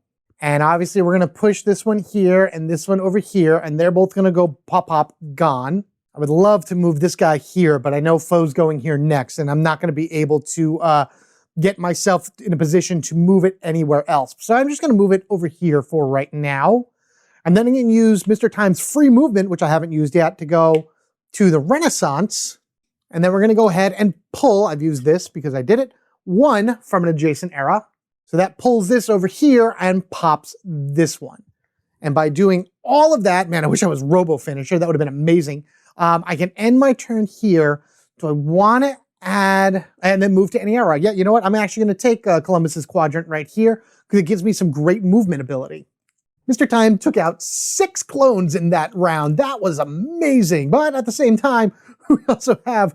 And obviously we're going to push this one here and this one over here. And they're both going to go pop, gone. I would love to move this guy here, but I know Foe's going here next. And I'm not going to be able to get myself in a position to move it anywhere else. So I'm just going to move it over here for right now. And then I'm going to use Mr. Time's free movement, which I haven't used yet, to go to the Renaissance. And then we're going to go ahead and pull, I've used this because I did it, 1 from an adjacent era. So that pulls this over here and pops this one. And by doing all of that, man, I wish I was Robo Finisher. That would have been amazing. I can end my turn here. Do I want to add and then move to any era? Yeah, you know what? I'm actually going to take Columbus's quadrant right here. because it gives me some great movement ability. Mr. Time took out 6 clones in that round. That was amazing. But at the same time, we also have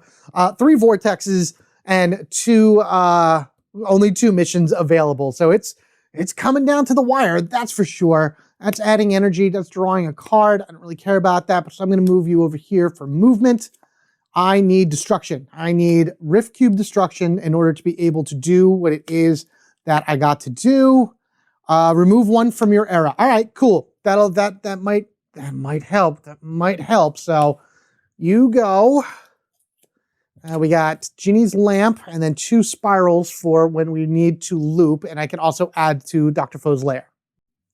3 vortexes and only 2 missions available. So it's coming down to the wire, that's for sure. That's adding energy, that's drawing a card. I don't really care about that, so I'm gonna move you over here for movement. I need destruction. I need Rift Cube destruction in order to be able to do what it is that I got to do. Remove 1 from your era. All right, cool. That might help. That might help. So you go. We got Genie's lamp and then 2 spirals for when we need to loop, and I can also add to Dr. Fo's lair.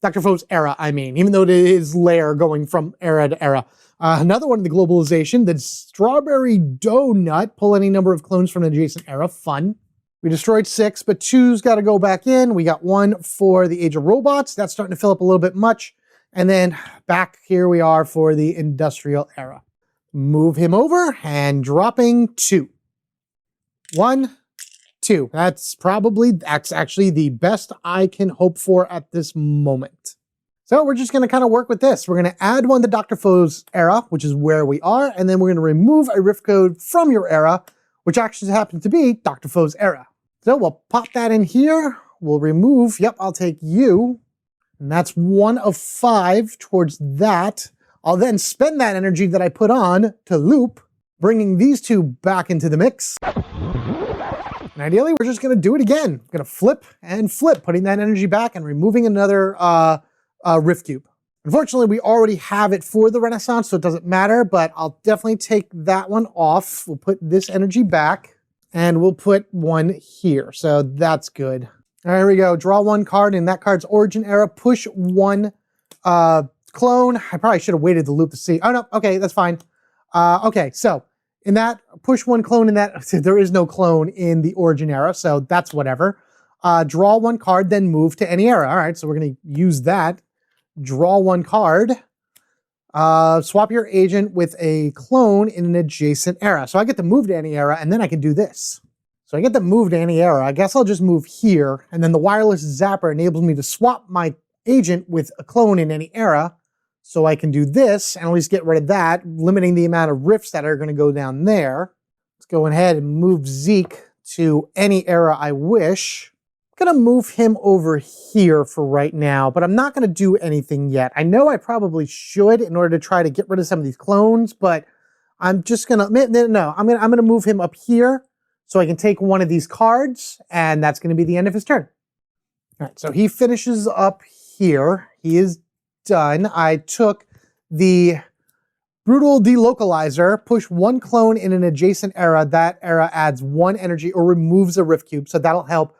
Dr. Fo's era, I mean, even though it is lair going from era to era. Another one in the globalization, the strawberry donut. Pull any number of clones from an adjacent era. Fun. We destroyed 6, but 2's got to go back in. We got 1 for the Age of Robots. That's starting to fill up a little bit much. And then back here we are for the industrial era. Move him over and dropping 2. 1, 2. That's actually the best I can hope for at this moment. So we're just going to kind of work with this. We're going to add 1 to Dr. Fo's era, which is where we are, and then we're going to remove a rift code from your era, which actually happens to be Dr. Fo's era. So we'll pop that in here. We'll remove, yep, I'll take you. And that's 1 of 5 towards that. I'll then spend that energy that I put on to loop, bringing these 2 back into the mix. And ideally, we're just going to do it again. We're going to flip and flip, putting that energy back and removing another Rift Cube. Unfortunately, we already have it for the Renaissance, so it doesn't matter, but I'll definitely take that one off. We'll put this energy back, and we'll put 1 here, so that's good. All right, here we go. Draw 1 card in that card's origin era. Push 1 clone. I probably should have waited the loop to see. Oh, no, okay, that's fine. Okay, so in that, push 1 clone in that, there is no clone in the origin era, so that's whatever. Draw 1 card, then move to any era. All right, so we're going to use that. Draw 1 card. Swap your agent with a clone in an adjacent era. So I get to move to any era, and then I can do this. So I get to move to any era. I guess I'll just move here, and then the wireless zapper enables me to swap my agent with a clone in any era. So I can do this, and at least get rid of that, limiting the amount of rifts that are going to go down there. Let's go ahead and move Zeke to any era I wish. I'm going to move him over here for right now, but I'm not going to do anything yet. I know I probably should in order to try to get rid of some of these clones, but I'm just going to, no, I'm going to move him up here so I can take 1 of these cards, and that's going to be the end of his turn. All right, so he finishes up here. He is done. I took the Brutal Delocalizer, push 1 clone in an adjacent era. That era adds 1 energy or removes a Rift Cube, so that'll help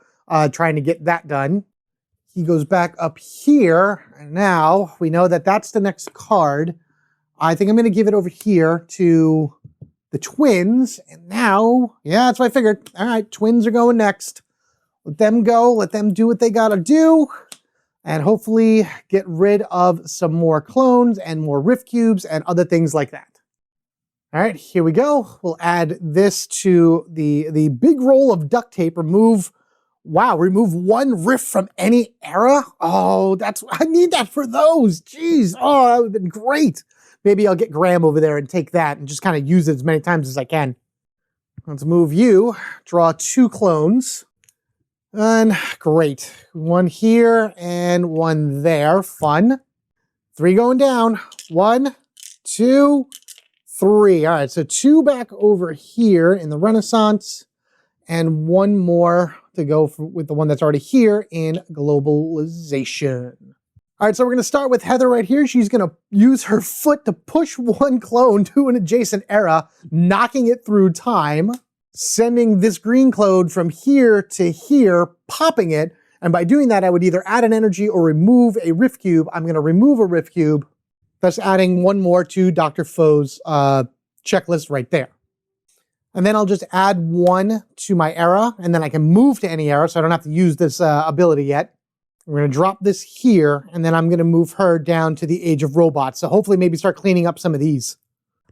trying to get that done. He goes back up here, and now we know that that's the next card. I think I'm going to give it over here to the twins, and now, yeah, that's what I figured. All right, twins are going next. Let them go, let them do what they gotta do, and hopefully get rid of some more clones and more Rift Cubes and other things like that. All right, here we go. We'll add this to the big roll of duct tape. Remove 1 rift from any era? Oh, I need that for those. Jeez, oh, that would have been great. Maybe I'll get Graham over there and take that and just kind of use it as many times as I can. Let's move you, draw 2 clones. And great, 1 here and 1 there, fun. 3 going down, 1, 2, 3. All right, so 2 back over here in the Renaissance and 1 more to go with the one that's already here in globalization. All right, so we're going to start with Heather right here. She's going to use her foot to push 1 clone to an adjacent era, knocking it through time, sending this green clone from here to here, popping it. And by doing that, I would either add an energy or remove a Rift Cube. I'm going to remove a Rift Cube, thus adding 1 more to Dr. Fo's checklist right there. And then I'll just add 1 to my era, and then I can move to any era, so I don't have to use this ability yet. We're going to drop this here, and then I'm going to move her down to the Age of Robots. So hopefully maybe start cleaning up some of these.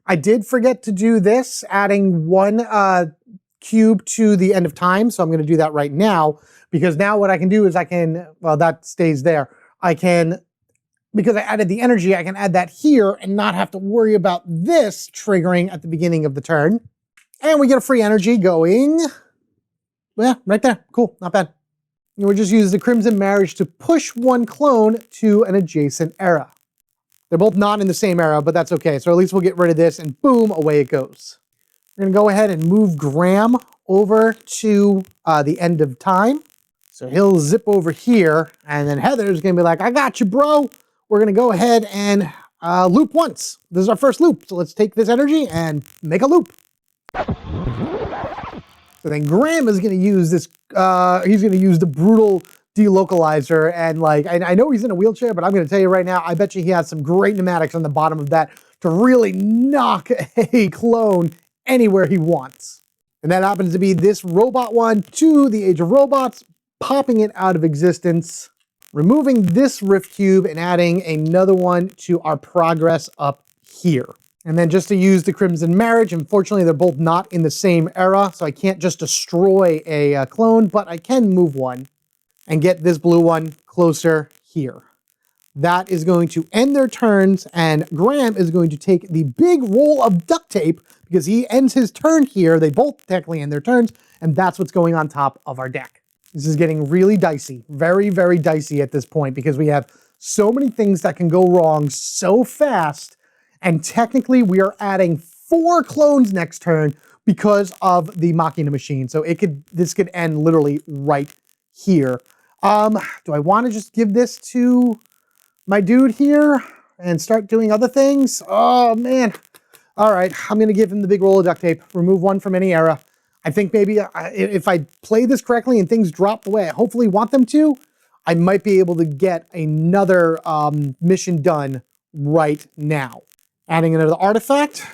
I did forget to do this, adding 1 cube to the end of time. So I'm going to do that right now, because now what I can do is I can, well, that stays there. I can, because I added the energy, I can add that here and not have to worry about this triggering at the beginning of the turn. And we get a free energy going, yeah, right there. Cool, not bad. And we'll just use the Crimson Marriage to push one clone to an adjacent era. They're both not in the same era, but that's okay. So at least we'll get rid of this and boom, away it goes. We're gonna go ahead and move Graham over to the end of time. So he'll zip over here, and then Heather's gonna be like, I got you, bro. We're gonna go ahead and loop once. This is our first loop. So let's take this energy and make a loop. So then Graham is gonna use this, he's gonna use the brutal delocalizer, and like, I know he's in a wheelchair, but I'm gonna tell you right now, I bet you he has some great pneumatics on the bottom of that to really knock a clone anywhere he wants. And that happens to be this robot one to the Age of Robots, popping it out of existence, removing this rift cube and adding another one to our progress up here. And then just to use the Crimson Marriage, unfortunately they're both not in the same era, so I can't just destroy a clone, but I can move one and get this blue one closer here. That is going to end their turns, and Graham is going to take the big roll of duct tape because he ends his turn here. They both technically end their turns, and that's what's going on top of our deck. This is getting really dicey, very, very dicey at this point, because we have so many things that can go wrong so fast, and technically we are adding 4 clones next turn because of the Machina machine. So this could end literally right here. Do I want to just give this to my dude here and start doing other things? Oh man. All right, I'm gonna give him the big roll of duct tape, remove one from any era. I think maybe if I play this correctly and things drop the way I hopefully want them to, I might be able to get another mission done right now. Adding another artifact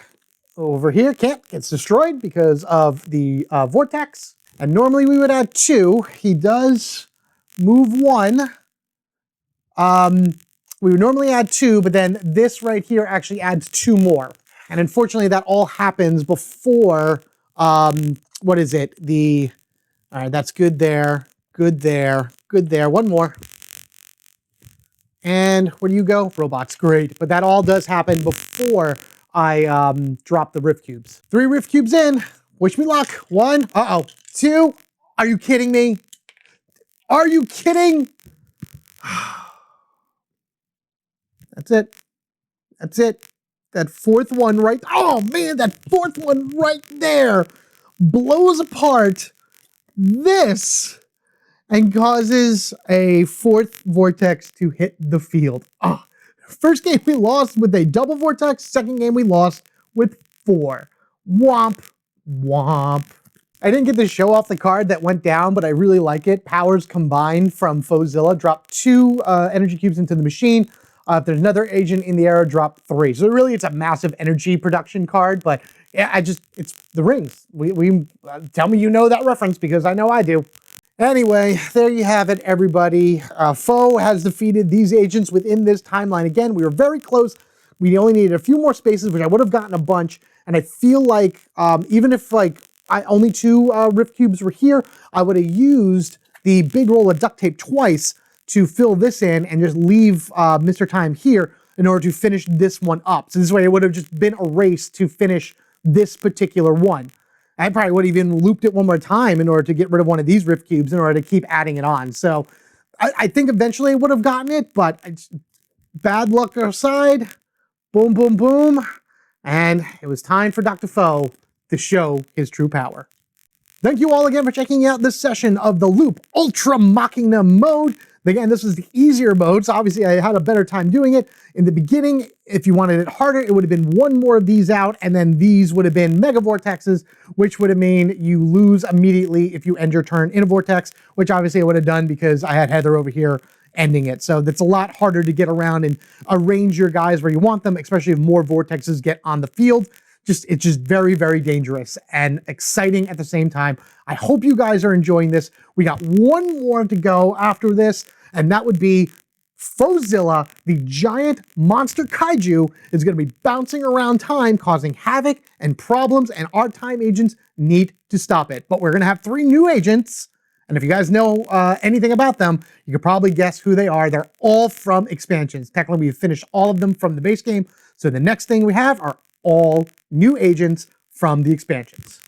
over here, gets destroyed because of the vortex. And normally we would add 2. He does move 1. We would normally add 2, but then this right here actually adds 2 more. And unfortunately that all happens before, what is it? All right, that's good there, good there, good there. One more. And where do you go? Robots, great. But that all does happen before I drop the rift cubes. 3 rift cubes in, wish me luck. 1, 2, are you kidding me? Are you kidding? That's it. That's it. That 4th one right, oh man, that 4th one right there blows apart this and causes a 4th vortex to hit the field. Oh, first game we lost with a double vortex, second game we lost with 4. Womp, womp. I didn't get to show off the card that went down, but I really like it. Powers combined from Faux-Zilla. Drop 2 energy cubes into the machine. If there's another agent in the era, drop 3. So really it's a massive energy production card, but yeah, it's the rings. We tell me you know that reference because I know I do. Anyway, there you have it, everybody. Faux has defeated these agents within this timeline. Again, we were very close. We only needed a few more spaces, which I would have gotten a bunch. And I feel like even if like only 2 rift cubes were here, I would have used the big roll of duct tape twice to fill this in and just leave Mr. Time here in order to finish this one up. So this way it would have just been a race to finish this particular one. I probably would have even looped it one more time in order to get rid of one of these rift cubes in order to keep adding it on. So I think eventually I would have gotten it, but bad luck aside, boom, boom, boom. And it was time for Dr. Faux to show his true power. Thank you all again for checking out this session of the Loop Ultramachina mode. Again, this was the easier mode, so obviously I had a better time doing it. In the beginning, if you wanted it harder, it would have been 1 more of these out, and then these would have been mega vortexes, which would have mean you lose immediately if you end your turn in a vortex, which obviously I would have done because I had Heather over here ending it. So that's a lot harder to get around and arrange your guys where you want them, especially if more vortexes get on the field. It's just very, very dangerous and exciting at the same time. I hope you guys are enjoying this. We got 1 more to go after this, and that would be Fauxzilla, the giant monster kaiju, is going to be bouncing around time, causing havoc and problems, and our time agents need to stop it. But we're going to have 3 new agents, and if you guys know anything about them, you could probably guess who they are. They're all from expansions. Technically, we've finished all of them from the base game, so the next thing we have are all new agents from the expansions.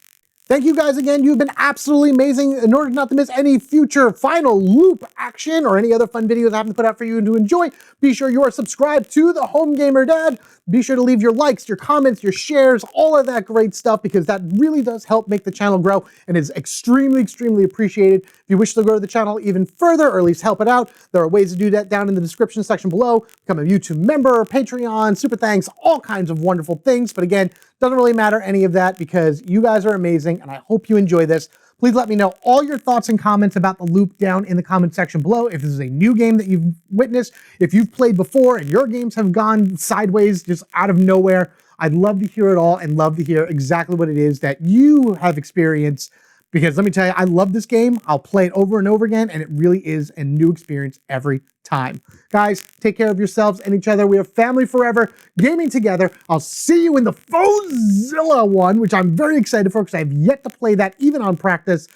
Thank you guys again. You've been absolutely amazing. In order not to miss any future final loop action or any other fun videos I have to put out for you to enjoy, be sure you are subscribed to the Home Gamer Dad. Be sure to leave your likes, your comments, your shares, all of that great stuff, because that really does help make the channel grow and is extremely, extremely appreciated. If you wish to grow the channel even further, or at least help it out, there are ways to do that down in the description section below. Become a YouTube member, Patreon, super thanks, all kinds of wonderful things. But again, doesn't really matter any of that because you guys are amazing and I hope you enjoy this. Please let me know all your thoughts and comments about the loop down in the comment section below. If this is a new game that you've witnessed, if you've played before and your games have gone sideways just out of nowhere, I'd love to hear it all and love to hear exactly what it is that you have experienced. Because let me tell you, I love this game. I'll play it over and over again, and it really is a new experience every time. Guys, take care of yourselves and each other. We are family forever, gaming together. I'll see you in the Fauxzilla one, which I'm very excited for because I have yet to play that even on practice.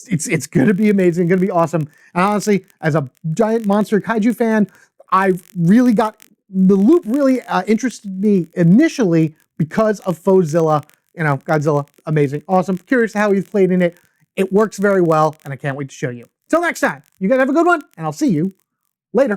It's going to be amazing, going to be awesome. And honestly, as a giant monster kaiju fan, I really got, the loop really interested me initially because of Fauxzilla. You know, Godzilla, amazing, awesome. Curious how he's played in it. It works very well, and I can't wait to show you. Till next time, you guys have a good one, and I'll see you later.